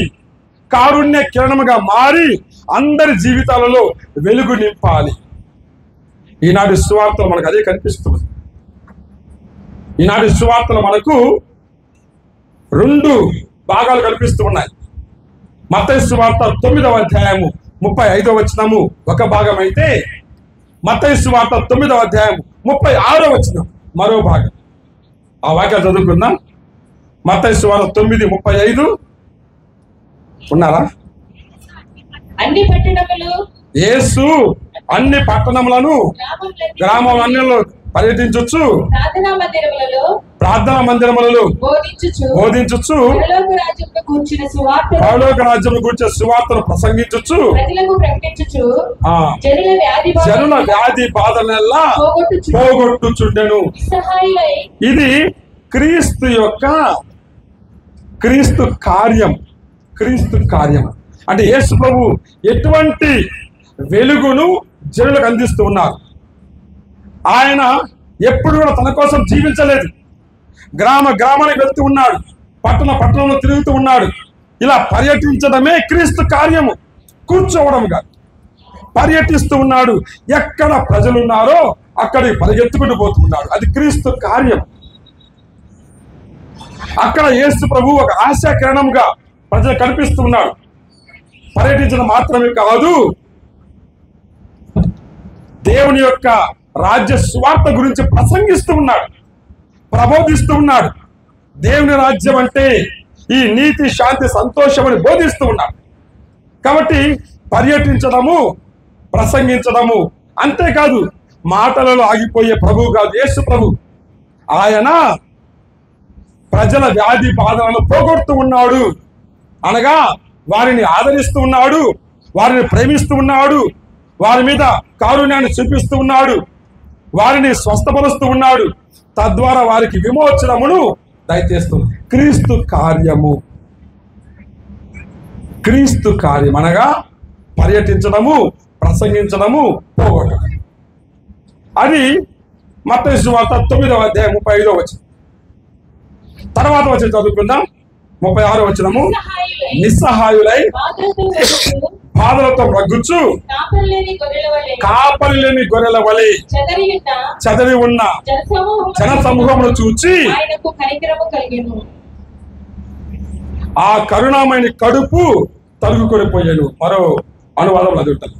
కారుణ్య కిరణముగా మారి అందరి జీవితాలలో వెలుగు నింపాలి. ఈనాటి సువార్తలో మనకు అదే కనిపిస్తుంది. ఈనాటి సువార్తలో మనకు 2 భాగాలు కనిపిస్తూ ఉన్నాయి. మత్తయి సువార్త 9వ అధ్యాయము 35వ వచనము ఒక భాగం అయితే, మత్తయి సువార్త 9వ అధ్యాయం 36వ వచనం మరో భాగం. ఆ వాక్యాలు చదువుకుందాం. మత్తయి సువార్త 9:35 ఉన్నారా? అన్ని పట్టణములు యేసు అన్ని పట్టణములను గ్రామాలన్నిలో పర్యటించొచ్చు, ప్రార్థనా మందిరములలో బోధించొచ్చు, పరలోక రాజ్యమును గూర్చిన సువార్తను ప్రసంగించొచ్చు, జనుల వ్యాధి బాధలెల్లా పోగొట్టుచుండెను. ఇది క్రీస్తు యొక్క క్రీస్తు కార్యం. అంటే యేసు ప్రభు ఎటువంటి వెలుగును జనులకు అందిస్తూ ఉన్నారు. ఆయన ఎప్పుడు కూడా తన కోసం జీవించలేదు. గ్రామానికి వెళ్తూ ఉన్నాడు, పట్టణంలో తిరుగుతూ ఉన్నాడు. ఇలా పర్యటించడమే క్రీస్తు కార్యము. కూర్చోవడం కాదు, పర్యటిస్తూ ఉన్నాడు. ఎక్కడ ప్రజలు ఉన్నారో అక్కడికి పరిగెత్తుకుంటూ పోతున్నాడు. అది క్రీస్తు కార్యం. అక్కడ యేసు ప్రభు ఒక ఆశా కిరణంగా ప్రజలు కనిపిస్తూ ఉన్నాడు. పర్యటించడం మాత్రమే కాదు, దేవుని యొక్క రాజ్య స్వార్థ గురించి ప్రసంగిస్తూ ఉన్నాడు, ప్రబోధిస్తూ ఉన్నాడు. దేవుని రాజ్యం అంటే ఈ నీతి, శాంతి, సంతోషం అని బోధిస్తూ ఉన్నాడు. కాబట్టి పర్యటించడము, ప్రసంగించడము అంతేకాదు, మాటలలో ఆగిపోయే ప్రభువు కాదు యేసు ప్రభు. ఆయన ప్రజల వ్యాధి బాధలను పోగొడుతూ ఉన్నాడు. అనగా వారిని ఆదరిస్తూ ఉన్నాడు, వారిని ప్రేమిస్తూ ఉన్నాడు, వారి మీద కారుణ్యాన్ని చూపిస్తూ ఉన్నాడు, వారిని స్వస్థపరుస్తూ ఉన్నాడు. తద్వారా వారికి విమోచనమును దయచేస్తుంది. క్రీస్తు కార్యం అనగా పర్యటించడము, ప్రసంగించడము, పోగొట్టడం. అది మత్తయి సువార్త 9వ అధ్యాయం 35వ వచనం. తర్వాత వచ్చి చదువుకుందాం. 36వ వచనము. నిస్సహాయులై బాధలతో రగ్గుచ్చు, కాపరి లేని గొర్రెల వలె చదివి ఉన్న జన సమూహమును చూచి ఆ కరుణామణి కడుపు తరుగుకొనిపోయాను. మరో అనువాదం అది ఉంటుంది.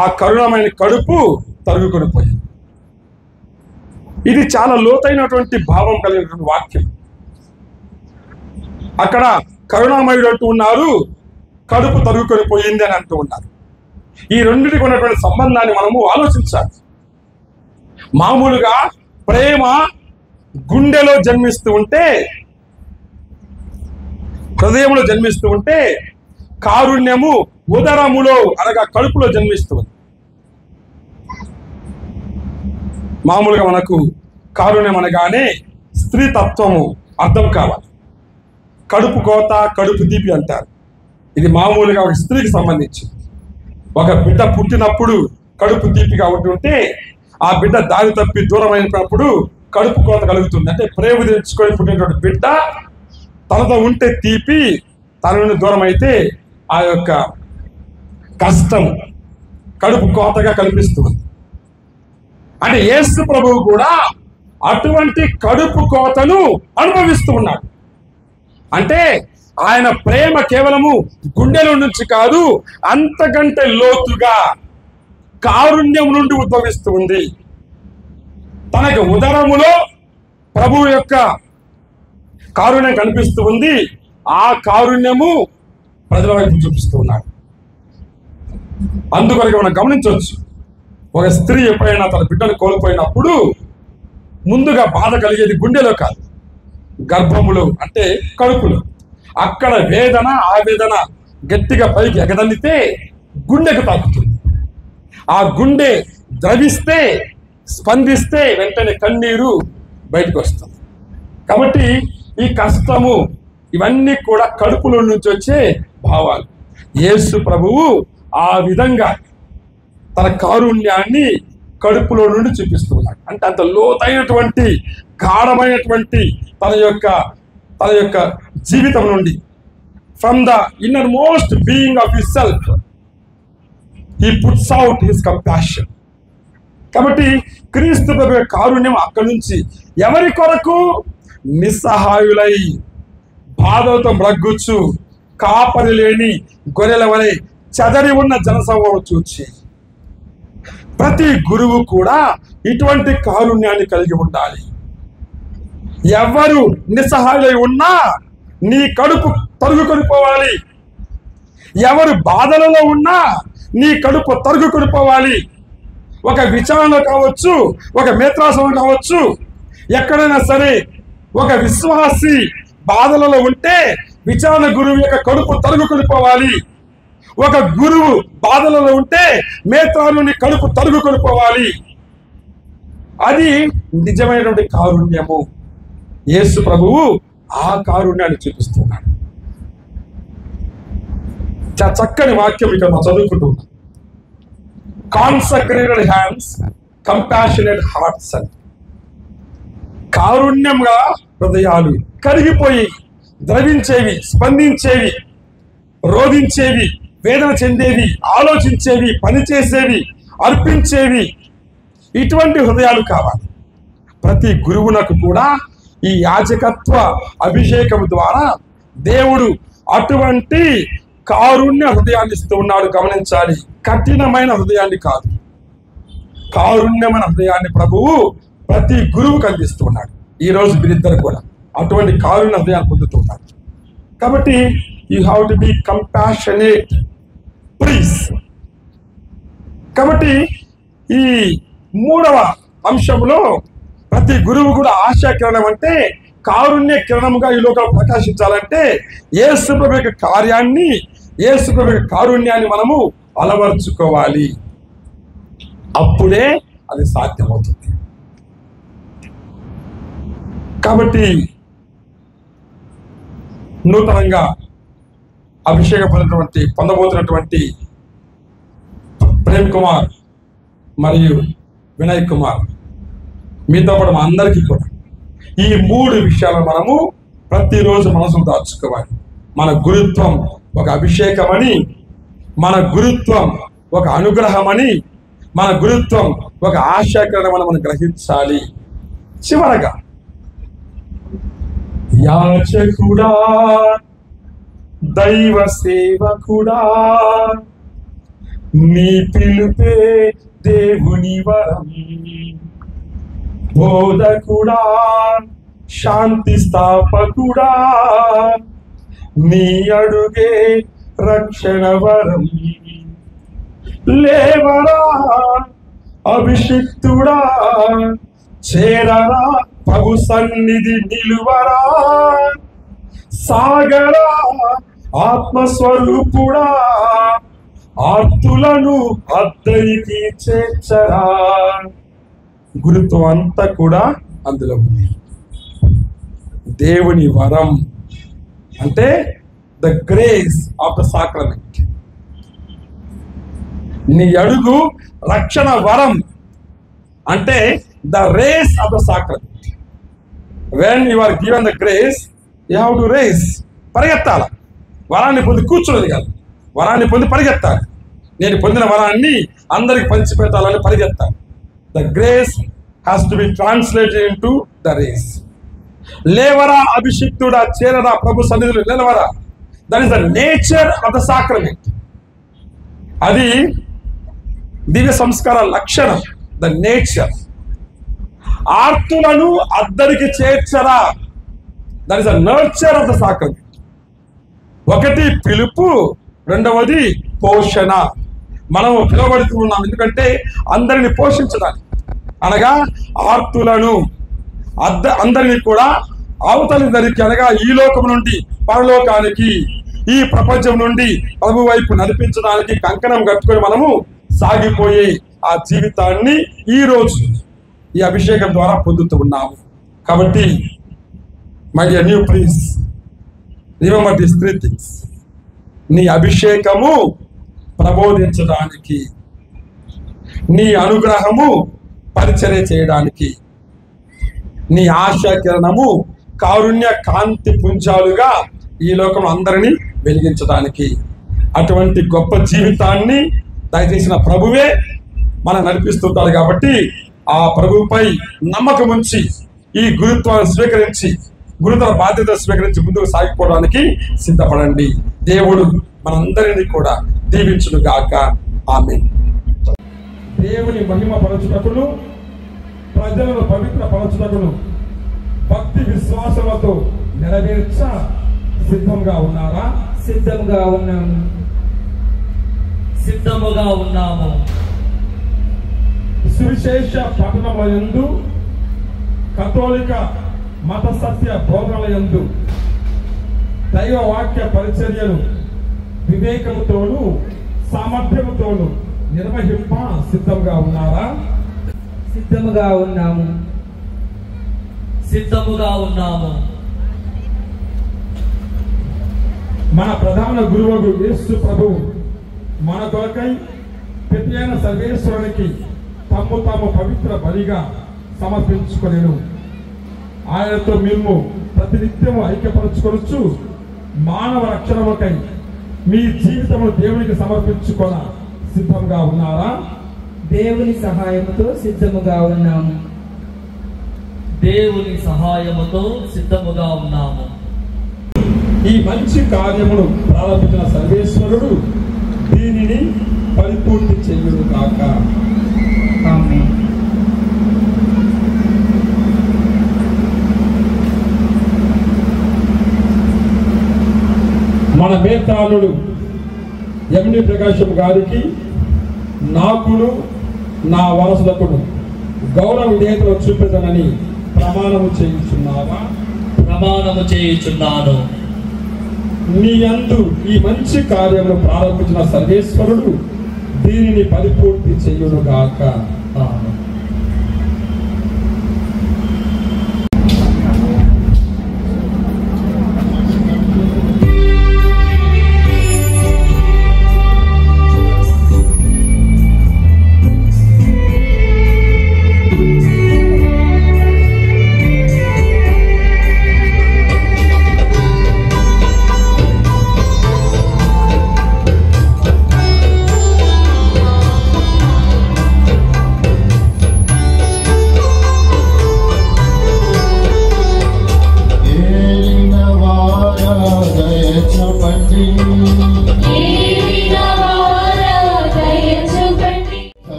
ఆ కరుణామణి కడుపు తరుగుకొనిపోయాను. ఇది చాలా లోతైనటువంటి భావం కలిగినటువంటి వాక్యం. అక్కడ కరుణామయుడు అంటూ ఉన్నారు, కడుపు తరుగుకొని పోయింది అని అంటూ ఉన్నారు. ఈ రెండింటికి ఉన్నటువంటి సంబంధాన్ని మనము ఆలోచించాలి. మామూలుగా ప్రేమ గుండెలో జన్మిస్తూ ఉంటే, హృదయంలో జన్మిస్తూ ఉంటే, కారుణ్యము ఉదరములో అనగా కడుపులో జన్మిస్తుంది. మామూలుగా మనకు కారుణ్యం అనగానే స్త్రీ తత్వము అర్థం కావాలి. కడుపు కోత, కడుపు తీపి అంటారు. ఇది మామూలుగా ఒక స్త్రీకి సంబంధించి. ఒక బిడ్డ పుట్టినప్పుడు కడుపు తీపిగా ఉంటుంటే, ఆ బిడ్డ దారి తప్పి దూరం అయినప్పుడు కడుపు కోత కలుగుతుంది. అంటే ప్రేమ తెచ్చుకొని పుట్టినటువంటి బిడ్డ తనతో ఉంటే తీపి, తన నుండి దూరం అయితే ఆ యొక్క కష్టం కడుపు కోతగా కనిపిస్తుంది. అంటే యేసు ప్రభువు కూడా అటువంటి కడుపు కోతను అనుభవిస్తూ ఉన్నాడు. అంటే ఆయన ప్రేమ కేవలము గుండెల నుంచి కాదు, అంతకంటే లోతుగా కారుణ్యం నుండి ఉద్భవిస్తూ ఉంది. తనకి ఉదరములో ప్రభువు యొక్క కారుణ్యం కనిపిస్తూ ఉంది. ఆ కారుణ్యము ప్రజల వైపు చూపిస్తూ ఉన్నాడు. అందుకొరకు మనం గమనించవచ్చు, ఒక స్త్రీ ఎప్పుడైనా తన బిడ్డను కోల్పోయినప్పుడు ముందుగా బాధ కలిగేది గుండెలో కాదు, గర్భములో, అంటే కడుపులో. అక్కడ వేదన, ఆవేదన గట్టిగా పైకి ఎగదల్లితే గుండెకు తాకుతుంది. ఆ గుండె ద్రవిస్తే, స్పందిస్తే వెంటనే కన్నీరు బయటకు వస్తుంది. కాబట్టి ఈ కష్టము ఇవన్నీ కూడా కడుపులో నుంచి వచ్చే భావాలు. యేసు ప్రభువు ఆ విధంగా తన కారుణ్యాన్ని కడుపులో నుండి చూపిస్తున్నాడు. అంటే అంత లోతైనటువంటి గాఢమైనటువంటి తన యొక్క జీవితం నుండి, from the inner most being of his self, he puts out his compassion. కాబట్టి క్రీస్తు ప్రభు కారుణ్యం అక్కడి నుంచి ఎవరి కొరకు? నిస్సహాయులై బాధలతో మ్రగ్గుచ్చు కాపరి లేని గొర్రెల వలె చెదరి ఉన్న జనసమూహం చూచి. ప్రతి గురువు కూడా ఇటువంటి కారుణ్యాన్ని కలిగి ఉండాలి. ఎవరు నిస్సహాయులై ఉన్నా నీ కడుపు తరుగుకొని పోవాలి. ఎవరు బాధలలో ఉన్నా నీ కడుపు తరుగుకొని పోవాలి. ఒక విచారణలో కావచ్చు, ఒక మేత్రాసనం కావచ్చు, ఎక్కడైనా సరే ఒక విశ్వాసి బాధలలో ఉంటే విచారణ గురువు యొక్క కడుపు తరుగుకొని పోవాలి. ఒక గురువు బాధలలో ఉంటే మేత్రాలుని కడుపు తరుగుకొని పోవాలి. అది నిజమైనటువంటి కారుణ్యము. యేసు ప్రభువు ఆ కారుణ్యాన్ని చూపిస్తున్నాడు. చక్కని వాక్యం ఇక్కడ మనం చదువుకుంటున్నాం. కాన్సక్రేటెడ్ హ్యాండ్స్, కంపాషనేట్ హార్ట్స్ అని. కారుణ్యంగా హృదయాలు, కరిగిపోయి ద్రవించేవి, స్పందించేవి, రోధించేవి, వేదన చెందేవి, ఆలోచించేవి, పనిచేసేవి, అర్పించేవి, ఇటువంటి హృదయాలు కావాలి. ప్రతి గురువునకు కూడా ఈ యాజకత్వ అభిషేకం ద్వారా దేవుడు అటువంటి కారుణ్య హృదయాన్ని ఇస్తూ ఉన్నాడు. గమనించాలి, కఠినమైన హృదయాన్ని కాదు, కారుణ్యమైన హృదయాన్ని ప్రభువు ప్రతి గురువుకు అందిస్తున్నాడు. ఈ రోజు వీరిద్దరు కూడా అటువంటి కారుణ్య హృదయాన్ని పొందుతున్నారు. కాబట్టి you have to be compassionate please. కాబట్టి ఈ మూడవ అంశంలో ప్రతి గురువు కూడా ఆశా కిరణం అంటే కారుణ్య కిరణముగా ఈ లోకంలో ప్రకాశించాలంటే యేసు ప్రభు యొక్క కార్యాన్ని, యేసు ప్రభు యొక్క కారుణ్యాన్ని మనము అలవర్చుకోవాలి. అప్పుడే అది సాధ్యమవుతుంది. కాబట్టి నూతనంగా అభిషేకం పొందబోతున్నటువంటి ప్రేమ్ కుమార్ మరియు వినయ్ కుమార్, మీతో పాటు మా అందరికీ కూడా ఈ మూడు విషయాలను మనము ప్రతిరోజు మనసుకు దాచుకోవాలి. మన గురుత్వం ఒక అభిషేకమని, మన గురుత్వం ఒక అనుగ్రహమని, మన గురుత్వం ఒక ఆశాకరణమని మనం గ్రహించాలి. చివరగా యాచకుడా, దైవ సేవకుడా, నీ పిలుపే దేవుని వరం. బోధకుడా, శాంతి స్థాపకుడా, నీ అడుగే రక్షణ వరం. లేవరా అభిషిక్తుడా, చేరరా ప్రభు సన్నిధి నిలువరా. సాగరా ఆత్మస్వరూపుడా, ఆర్తులను అద్దరికి చేర్చరా. గురుత్వం అంతా కూడా అందులో ఉంది. దేవుని వరం అంటే the grace of the sacrament. నీ అడుగు రక్షణ వరం అంటే the race of the sacrament. When you are given the grace you have to race. పరిగెత్తాల. వరాన్ని పొంది కూర్చున్నది కాదు, వరాన్ని పొంది పరిగెత్తాలి. నేను పొందిన వరాన్ని అందరికి పంచిపెట్టాలని పరిగెత్తాలి. The grace has to be translated into the race. లేవరా అభిషిక్తుడా, చేరరా ప్రభు సన్నిధిలో నిలవరా. That is the nature of the sacrament. అది దివ్య సంస్కార లక్షణం, ద నేచర్. ఆర్తులను అద్దరికి చేర్చరా, that is the nurture of the sacrament. ఒకటి పిలుపు, రెండవది పోషణ. మనం పిలువబడుతూ ఉన్నాం ఎందుకంటే అందరిని పోషించడానికి, అనగా ఆర్తులను అందరినీ కూడా అవతలి దరికి, అనగా ఈ లోకం నుండి పరలోకానికి, ఈ ప్రపంచం నుండి ప్రభు వైపు నడిపించడానికి కంకణం కట్టుకొని మనము సాగిపోయే ఆ జీవితాన్ని ఈ రోజు ఈ అభిషేకం ద్వారా పొందుతూ ఉన్నాము. కాబట్టి my dear new please remember these 3 things. నీ అభిషేకము ప్రబోధించడానికి, నీ అనుగ్రహము పరిచర్య చేయడానికి, నీ ఆశా కిరణము కారుణ్య కాంతి పుంజాలుగా ఈ లోకం అందరినీ వెలిగించడానికి. అటువంటి గొప్ప జీవితాన్ని దయచేసిన ప్రభువే మనం నడిపిస్తుంటాడు. కాబట్టి ఆ ప్రభువుపై నమ్మకం ఉంచి ఈ గురుత్వాన్ని స్వీకరించి, గురుతర బాధ్యత స్వీకరించి ముందుకు సాగిపోవడానికి సిద్ధపడండి. దేవుడు మనందరినీ కూడా దీవించును గాక. ఆమేన్. దేవుని మహిమ పరచుటకును, ప్రజలను పవిత్ర పరచుటకును భక్తి విశ్వాసములతో నెరవేర్చ సిద్ధంగా ఉన్నారా? సిద్ధంగా ఉన్నాము. సిద్ధముగా ఉన్నాము. సువిశేష పఠనములందు, కథోలిక మత సత్య బోధనలందు దైవ వాక్య పరిచర్యను వివేకముతోను సామర్థ్యముతోను నిర్వహింప సిద్ధంగా ఉన్నారా? సిద్ధముగా ఉన్నాము. సిద్ధముగా ఉన్నాము. మన ప్రధాన గురువు యేసు ప్రభువు మన కొరకై ప్రతి అయిన సర్వేశ్వరునికి తాము పవిత్ర బలిగా సమర్పించుకొనెను. ఆయనతో మేము ప్రతినిత్యము ఐక్యపరచుకొనొచ్చు మానవ రక్షణకై మీ జీవితమును దేవునికి సమర్పించుకొన సిద్ధంగా ఉన్నారా? దేవుని సహాయముతో సిద్ధముగా ఉన్నాము. దేవుని సహాయముతో సిద్ధముగా ఉన్నాము. ఈ మంచి కార్యమును ప్రారంభించిన సర్వేశ్వరుడు దీనిని పరిపూర్తి చెయ్యును కాక. ఆమేన్. మన మేత్రాలుడు ఎండి ప్రకాశం గారికి నాకును నా వారసులకును గౌరవ విధేయతలు చూపించనని ప్రమాణము చేయుచున్నావా? ప్రమాణము చేయుచున్నాను. నీ యందు ఈ మంచి కార్యమును ప్రారంభించిన సర్వేశ్వరుడు దీనిని పరిపూర్తి చెయ్యును గాక. ఆమేన్.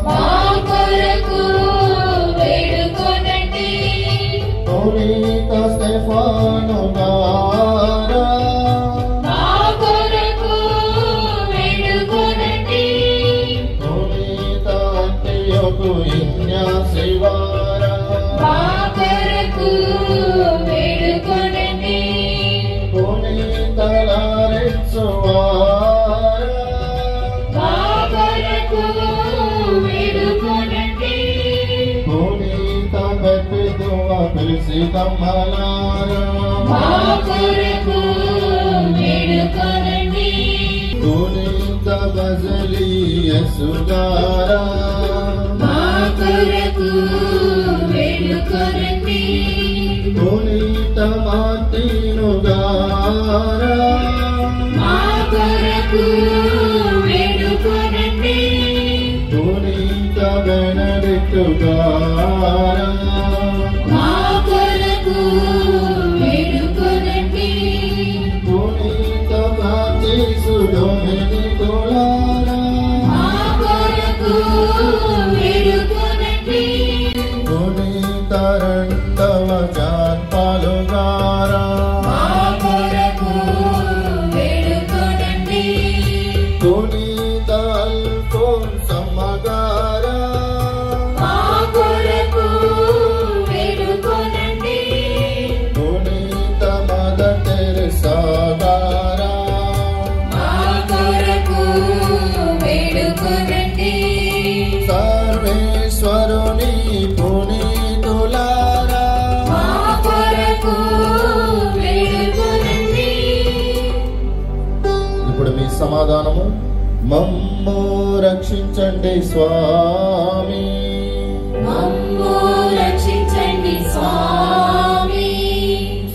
మా కొరకు ప్రభువ పిలిచి కమ్మలారా మా కొరకు వేడుకొనండి తునిత బజలి యసుగారా మా కొరకు వేడుకొనండి తునిత మార్టినుగారా మా కొరకు వేడుకొనండి తునిత బెనడిక్టుగారా మా కొరకు వేడుకొనండి తునిత ఫ్రాన్సిసు డొమినికులారా మా కొరకు వేడుకొనండి తునిత రెండవ జాన్ పాలుగారా మా కొరకు వేడుకొనండి తునిత అల్ఫోన్సమ్మగారా మా కొరకు వేడుకొనండి తునిత మదర్ టెరెసాగారా మా కొరకు వేడుకొనండి సర్వేశ్వరుని పునీతులారా మా కొరకు వేడుకొనండి ఇప్పుడు మీ సమాధానము మమ్ము రక్షించండి స్వామి మమ్ము రక్షించండి స్వామి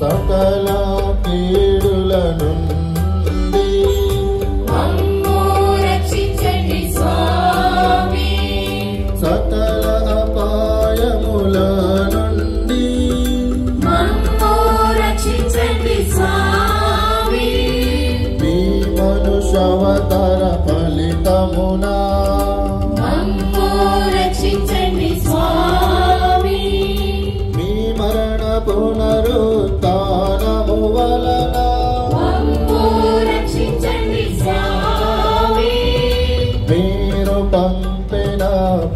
సకల కీడుల నుండి మమ్ము రక్షించండి స్వామి సకల అపాయముల నుండి మమ్ము రక్షించండి స్వామి మీ మనుష్యావతార ఫలితమునా మమ్ము రక్షించండి స్వామి మీ మరణ పునరుత్థానము వలన మమ్ము రక్షించండి స్వామి మీరు పంపిన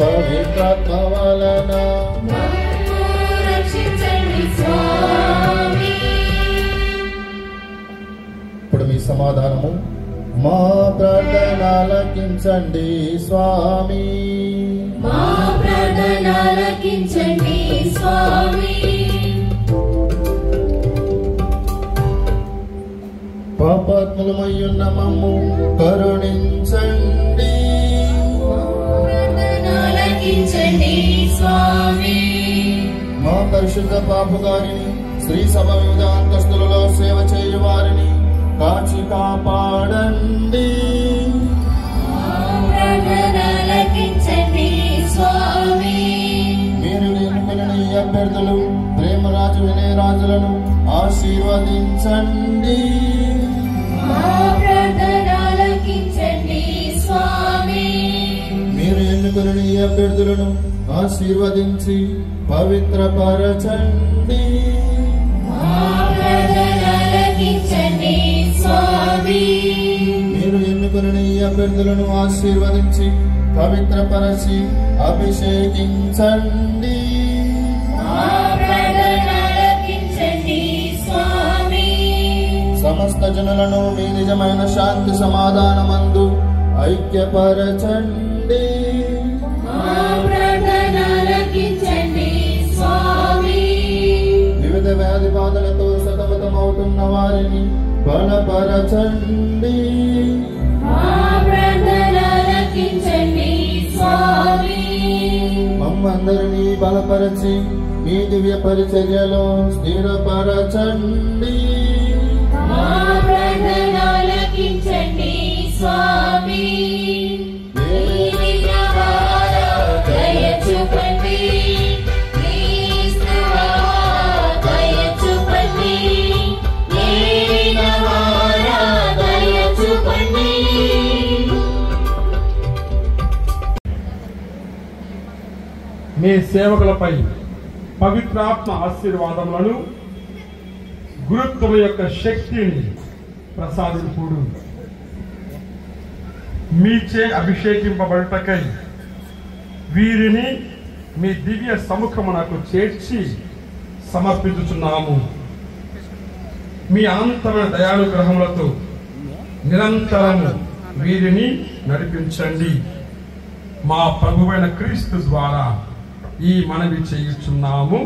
పవిత్రాత్మ వలన మమ్ము రక్షించండి స్వామి ఇప్పుడు మీ సమాధానము మా ప్రార్థన ఆలకించండి స్వామి మా ప్రార్థన ఆలకించండి స్వామి పాపాత్ములమయ్యున్న మమ్ము కరుణించండి ప్రార్థన ఆలకించండి స్వామి మా పరిశుద్ధ పాపు గారిని శ్రీ సభ వివిధ అంతస్తులలో సేవ చేయు వారిని కాచి కాపాడండి ప్రార్థన ఆలకించండి స్వామి మీరు ఎన్నుకున్న ఈ అభ్యర్థులు ప్రేమరాజు వినయరాజులను ఆశీర్వదించండి మా ప్రార్థన ఆలకించండి స్వామి మీరు ఎన్నుకున్న ఈ అభ్యర్థులను ఆశీర్వదించి పవిత్రపరచండి మా ప్రార్థన ఆలకించండి స్వామి మీరు ఎన్నుకున్న ఈ అభ్యర్థులను ఆశీర్వదించి పవిత్రపరచి అభిషేకించండి మా ప్రార్థన ఆలకించండి స్వామి సమస్త జనులను మీ నిజమైన శాంతి సమాధానమందు ఐక్యపరచండి మా ప్రార్థన ఆలకించండి స్వామి వివిధ వ్యాధి బాధలతో సతమతమవుతున్న వారిని బలపరచండి మా ప్రార్థన ఆలకించండి స్వామి మమ్మందరినీ బలపరచి మీ దివ్య పరిచర్యలో స్థిరపరచండి మా ప్రార్థన ఆలకించండి స్వామి దయ చూపండి క్రీస్తువా దయ చూపండి ఏలినవారా దయ చూపండి మీ సేవకులపై పవిత్రాత్మ ఆశీర్వాదములను గురుత్వం యొక్క శక్తిని ప్రసాదింపుడు మీచే అభిషేకింపబడుటకై వీరిని మీ దివ్య సముఖమునకు చేర్చి సమర్పించుచున్నాము. మీ అనంతమైన దయానుగ్రహములతో నిరంతరము వీరిని నడిపించండి. మా ప్రభువైన క్రీస్తు ద్వారా ఈ మనవి చేయుచున్నాము.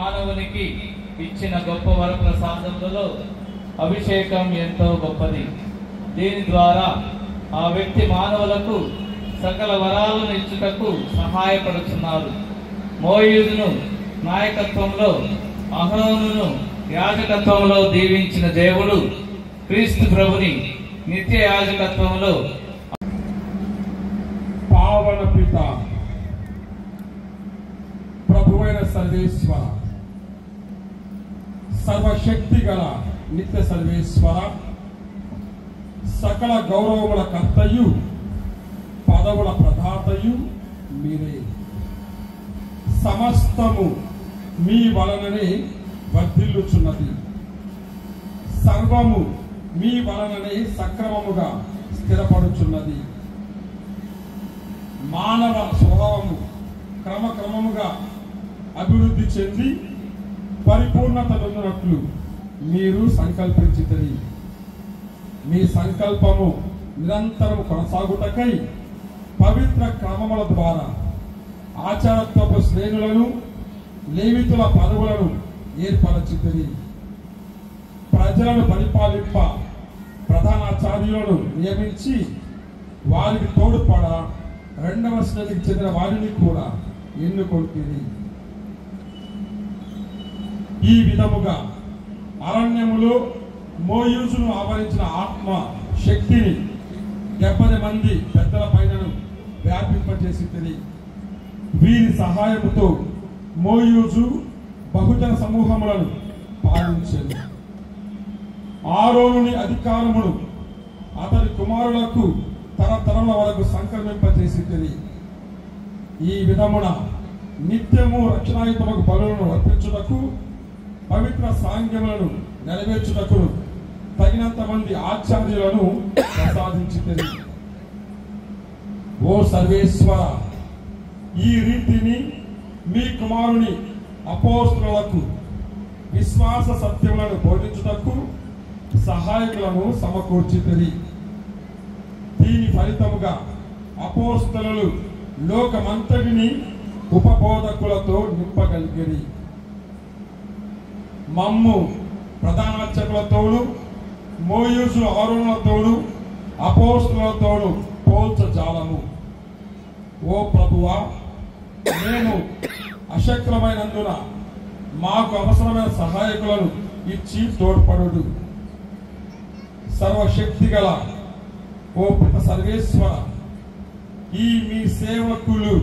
మానవునికి ఇచ్చిన గొప్ప వరప్రసాదములలో అభిషేకం ఎంతో గొప్పది. దీని ద్వారా ఆ వ్యక్తి మానవులకు సకల వరాలను ఇచ్చుటకు సహాయపడుతున్నారు. మోయిజును నాయకత్వంలో, అహరోనును యాజకత్వంలో దీవించిన దేవుడు క్రీస్తు ప్రభుని నిత్య యాజకత్వంలో పావన పిత ప్రభువైన సర్వేశ్వర, సర్వశక్తి గల నిత్య సర్వేశ్వర, సకల గౌరవముల కర్తయు పదవుల ప్రదాతయు మీరే. సమస్తము మీ వలననే వర్ధిల్లుచున్నది, సర్వము మీ వలననే సక్రమముగా స్థిరపడుచున్నది. మానవ స్వభావము క్రమక్రమముగా అభివృద్ధి చెంది పరిపూర్ణత పొందినట్లు మీరు సంకల్పించితది. మీ సంకల్పము నిరంతరం కొనసాగుటకై పవిత్ర క్రమముల ద్వారా ఆచారత్వపు శ్రేణులను, లేవితుల పదవులను ఏర్పరచితది. ప్రజలను పరిపాలింప ప్రధానాచార్యులను నియమించి వారికి తోడ్పడ రెండవ శ్రేణికి చెందిన వారిని కూడా ఎన్నుకొంటిరి. ఈ విధముగా అరణ్యములో మోయూజును ఆవరించిన ఆత్మ శక్తిని 70 మంది పెద్దల పైనను వ్యాపింపజేసి వీరి సహాయముతో మోయూజు బహుజన సమూహములను పాలించెను. ఆరోనుని అధికారమును అతని కుమారులకు తరతరముల వరకు సంక్రమింపజేసి ఈ విధమున నిత్యము రక్షణాయుతముకు బలులను అర్పించుటకు, పవిత్ర సాంగ్యములను నెరవేర్చుటకు తగినంత మంది ఆచార్యులను ప్రసాదించితది. ఓ సర్వేశ్వర, ఈ రీతిని మీ కుమారుని అపోస్తలులకు విశ్వాస సత్యములను బోధించుటకు సహాయకులను సమకూర్చితది. దీని ఫలితముగా అపోస్తలులు లోకమంతటిని ఉపబోధకులతో నింపగలిగిరి. మమ్ము ప్రధానార్చకులతోను, మోయూజు ఆరోనులతోను, అపోస్తలులతోను పోల్చజాలము. ఓ ప్రభువా, మేము అశక్తమైనందున మాకు అవసరమైన సహాయకులను ఇచ్చి తోడ్పడు. సర్వశక్తి గల ఓ పిత సర్వేశ్వర, ఈ మీ సేవకులు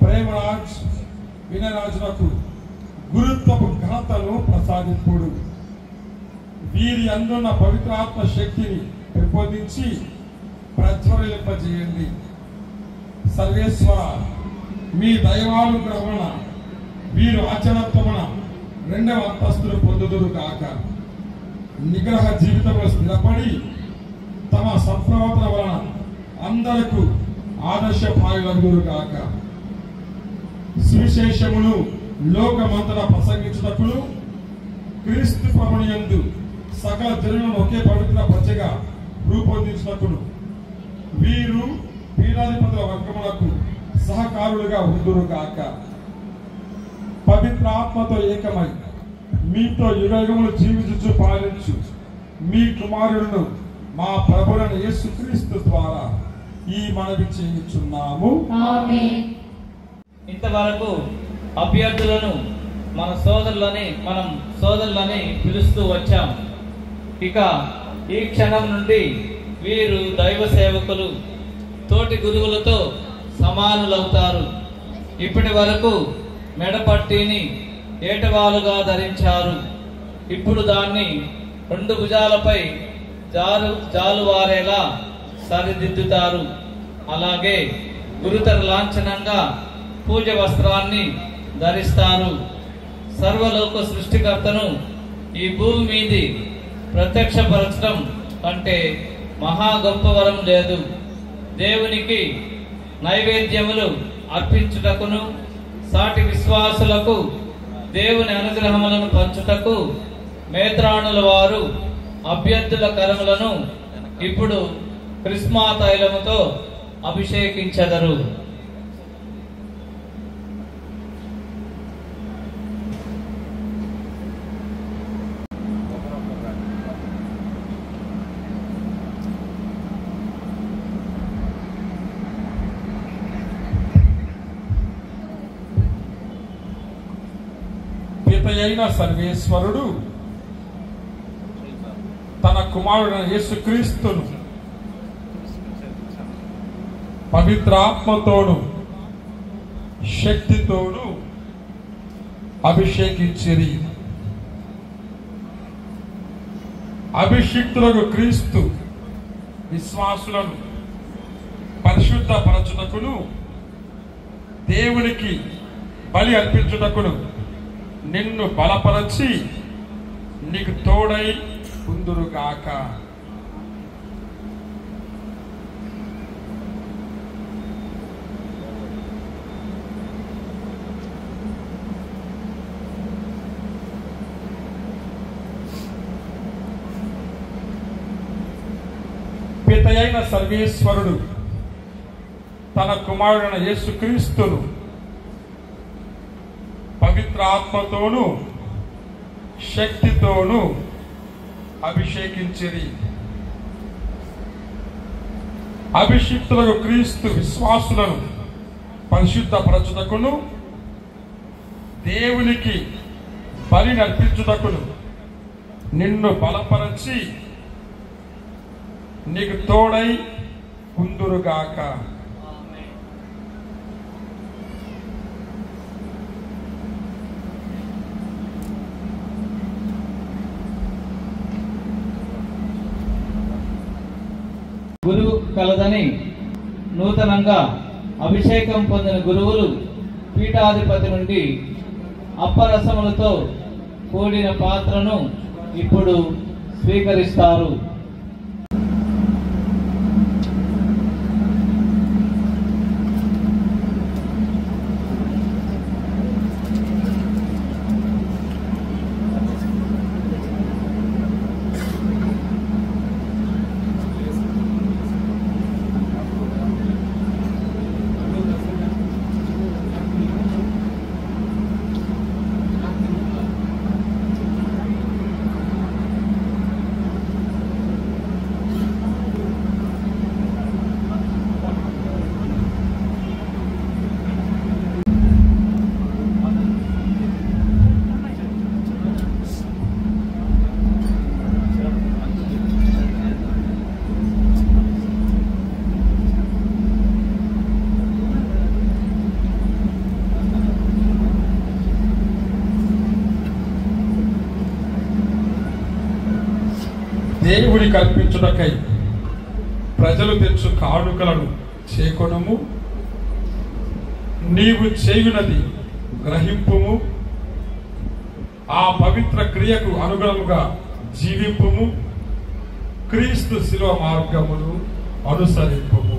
ప్రేమరాజ్ వినయరాజునకు గురుత్వపు ఘనతను ప్రసాదింపుడు. వీరి అందున్న పవిత్రాత్మ శక్తిని పెంపొందించి ప్రజ్వలింపజేయండి. సర్వేశ్వర, మీ దైవానుగ్రహమున వీరు ఆచరణత్వమున 2వ అంతస్తులు పొందుదురు కాక, నిగ్రహ జీవితంలో స్థిరపడి తమ సత్ప్రవర్తన వలన అందరకు ఆదర్శప్రాయులగుదురు కాక. సువిశేషమును లోకమంతటా ప్రసంగించుటకును, క్రీస్తు ప్రభుని యందు సకల జనులను ఒకే పవిత్ర ప్రజగా రూపొందించుటకును వీరు పీఠాధిపతుల వర్గములకు సహకారులుగా ఉందురు కాక. పవిత్రాత్మతో ఏకమై మీతో యుగయుగములు జీవించు పాలించు మీ కుమారులను మా ప్రభువైన యేసుక్రీస్తు ద్వారా ఈ మనవి చేయుచున్నాము. ఆమేన్. ఇంతవరకు అభ్యర్థులను మనం సోదరులని పిలుస్తూ వచ్చాం. ఇక ఈ క్షణం నుండి వీరు దైవ సేవకులు, తోటి గురువులతో సమానులవుతారు. ఇప్పటి వరకు మెడపట్టిని ఏటవాలుగా ధరించారు. ఇప్పుడు దాన్ని 2 భుజాలపై జాలువారేలా సరిదిద్దుతారు. అలాగే గురుతర లాంఛనంగా పూజ వస్త్రాన్ని ధరిస్తారు. సర్వలోక సృష్టికర్తను ఈ భూమి మీది ప్రత్యక్షపరచడం కంటే మహా గొప్ప వరం లేదు. దేవునికి నైవేద్యములు అర్పించుటకును, సాటి విశ్వాసులకు దేవుని అనుగ్రహములను పంచుటకు మేత్రాణుల వారు అభ్యర్థుల కరములను ఇప్పుడు క్రిస్మా తైలముతో అభిషేకించెదరు. పితయైన సర్వేశ్వరుడు తన కుమారుడైన యేసుక్రీస్తును పవిత్రాత్మతోను శక్తితోను అభిషేకించిరి. అభిషిక్తులకు క్రీస్తు విశ్వాసులను పరిశుద్ధపరచుటకును దేవునికి బలి అర్పించుటకును నిన్ను బలపరచి నీకు తోడై ఉందురుగాక. పితయైన సర్వేశ్వరుడు తన కుమారుడైన యేసుక్రీస్తును పవిత్ర ఆత్మతోను శక్తితోను అభిషేకించిరి. అభిషిక్తులకు క్రీస్తు విశ్వాసులను పరిశుద్ధపరచుటకును దేవునికి బలి నర్పించుటకును నిన్ను బలపరచి నీకు తోడై ఉందురుగాక. గురువు కలదని నూతనంగా అభిషేకం పొందిన గురువులు పీఠాధిపతి నుండి అప్పరసములతో కూడిన పాత్రను ఇప్పుడు స్వీకరిస్తారు. దేవుని కల్పించుటకై ప్రజలు తెచ్చు కానుకలను చేకొనుము. నీవు చేయునది గ్రహింపుము. ఆ పవిత్ర క్రియకు అనుగుణముగా జీవింపుము. క్రీస్తు శిలువ మార్గమును అనుసరింపుము.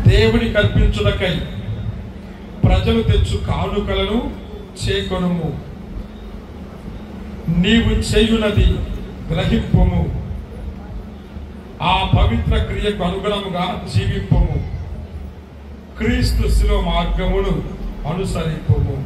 దేవుని కల్పించుటకై ప్రజలు తెచ్చు కానుకలను చేకొనుము. నీవు చేయునది గ్రహింపుము. ఆ పవిత్ర క్రియకు అనుగుణముగా జీవింపుము. క్రీస్తు శిలువ మార్గమును అనుసరింపుము.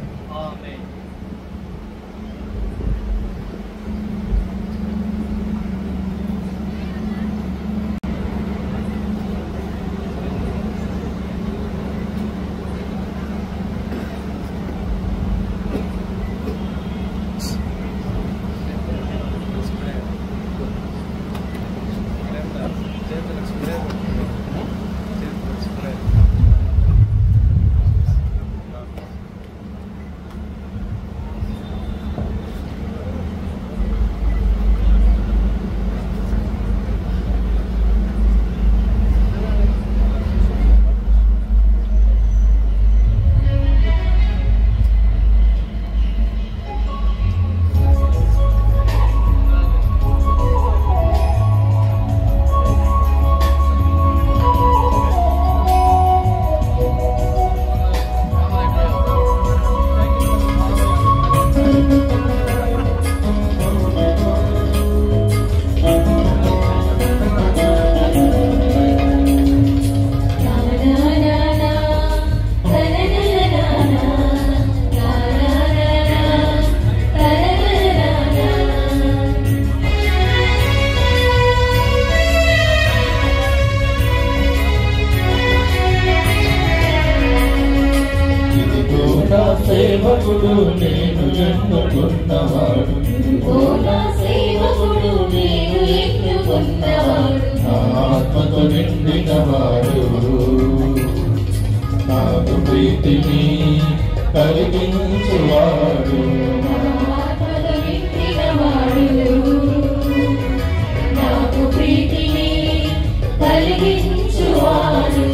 సేవకుడు నేను ఎన్నుకున్నవాడు నా ఆత్మతో నిండినవాడు నాకు ప్రీతిని కలిగించువాడు నాకు ప్రీతిని కలిగించువాడు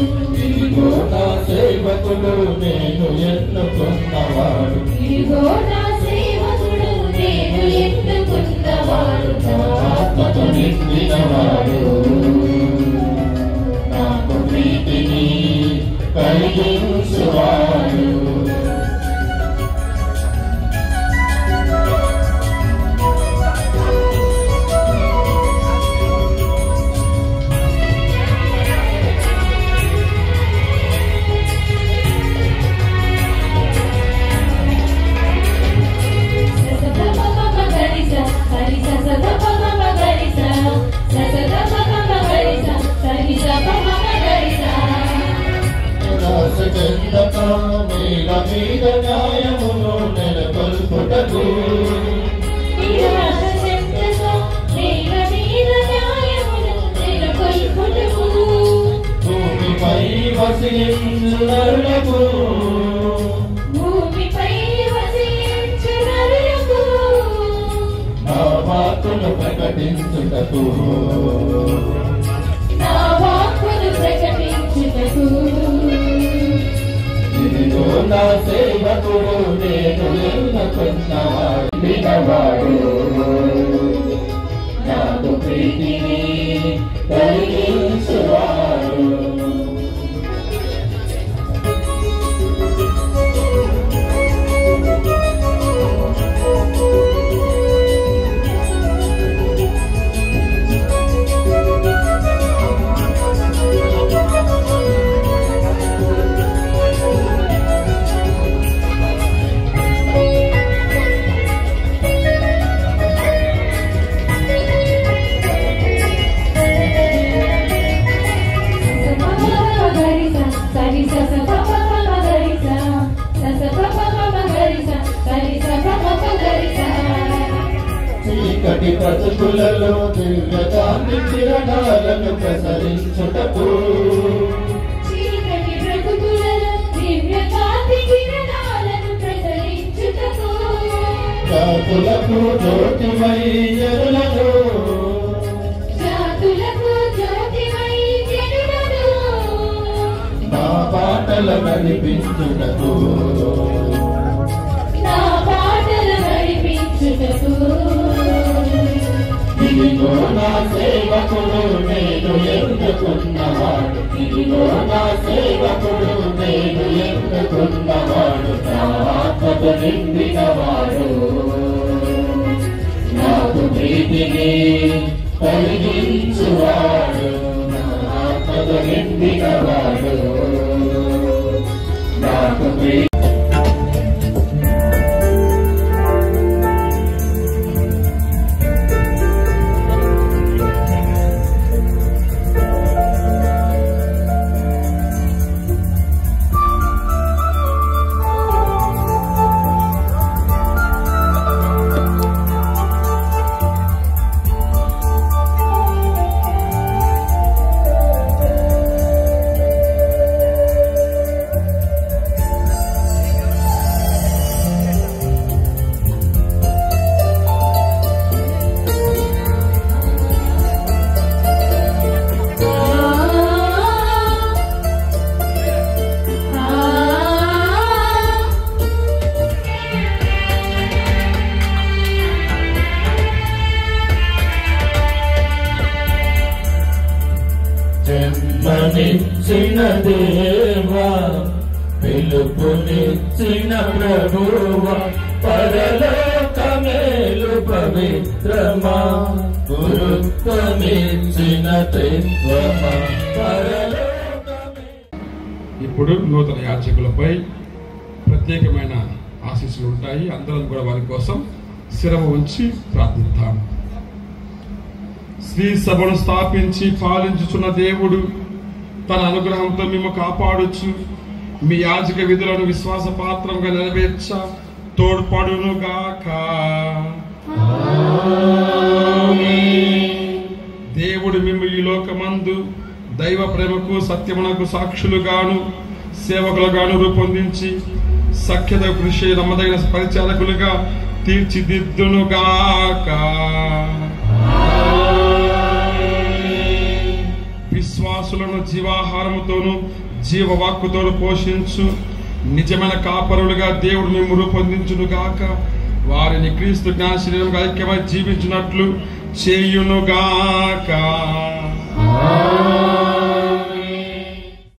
ఇదిగో నా సేవకుడు నేను ఎన్నుకున్నవాడు ఇదిగో నా సేవకుడు నేను ఎన్నుకున్నవాడు నా ఆత్మతో నిండినవాడు నాకు ప్రీతిని కలిగించువాడు మేల మీద న్యాయమును నెలకొల్పుటకు భూమిపై వసించునరులకు నా వాక్కును ప్రకటించుటకు ఇదిగో నా సేవకుడు నేను ఎన్నుకున్నవాడు నాకు ప్రీతిని కలిగించువాడు చీకటి బ్రతుకులలో దివ్యకాంతి కిరణాలను ప్రసరించుటకు జాతులకు జ్యోతిమై జనులను నా పాటల నడిపించుటకు ఇదిగో నా సేవకుడు నేను ఎన్నుకున్నవాడు ఇదిగో నా సేవకుడు నేను ఎన్నుకున్నవాడు నా ఆత్మతో నిండినవాడు నాకు ప్రీతిని కలిగించువాడు నా ఆత్మతో నిండినవాడు నాకు ప్రీతి జన్మనిచ్చిన దేవా పిలుపునిచ్చిన ప్రభువా పరలోకమేలు పవిత్రమా గురుత్వమిచ్చిన త్రిత్వమా పరలోకమే. ఇప్పుడు నూతన యాచకులపై ప్రత్యేకమైన ఆశీస్సులు ఉంటాయి. అందరం కూడా వారి కోసం శిరము ఉంచి ప్రార్థిద్దాం. శ్రీ సభను స్థాపించి పాలించుచున్న దేవుడు తన అనుగ్రహంతో మేము కాపాడుచు మీ యాజక విధులను విశ్వాస పాత్రంగా నెరవేర్చ తోడ్పడునుగాక. దేవుడు మిమ్ము ఈ లోకమందు దైవ ప్రేమకు సత్యమునకు సాక్షులుగాను సేవకులుగాను రూపొందించి సఖ్యత కృషి నమ్మదగిన పరిచారకులుగా తీర్చిదిద్దునుగాక. విశ్వాసులను జీవాహారముతోను జీవవాక్కుతోను పోషించు నిజమైన కాపరులుగా దేవుడు మేము రూపొందించునుగాక. వారిని క్రీస్తు జ్ఞాన శరీరంగా ఐక్యమై జీవించినట్లు చేయునుగాక.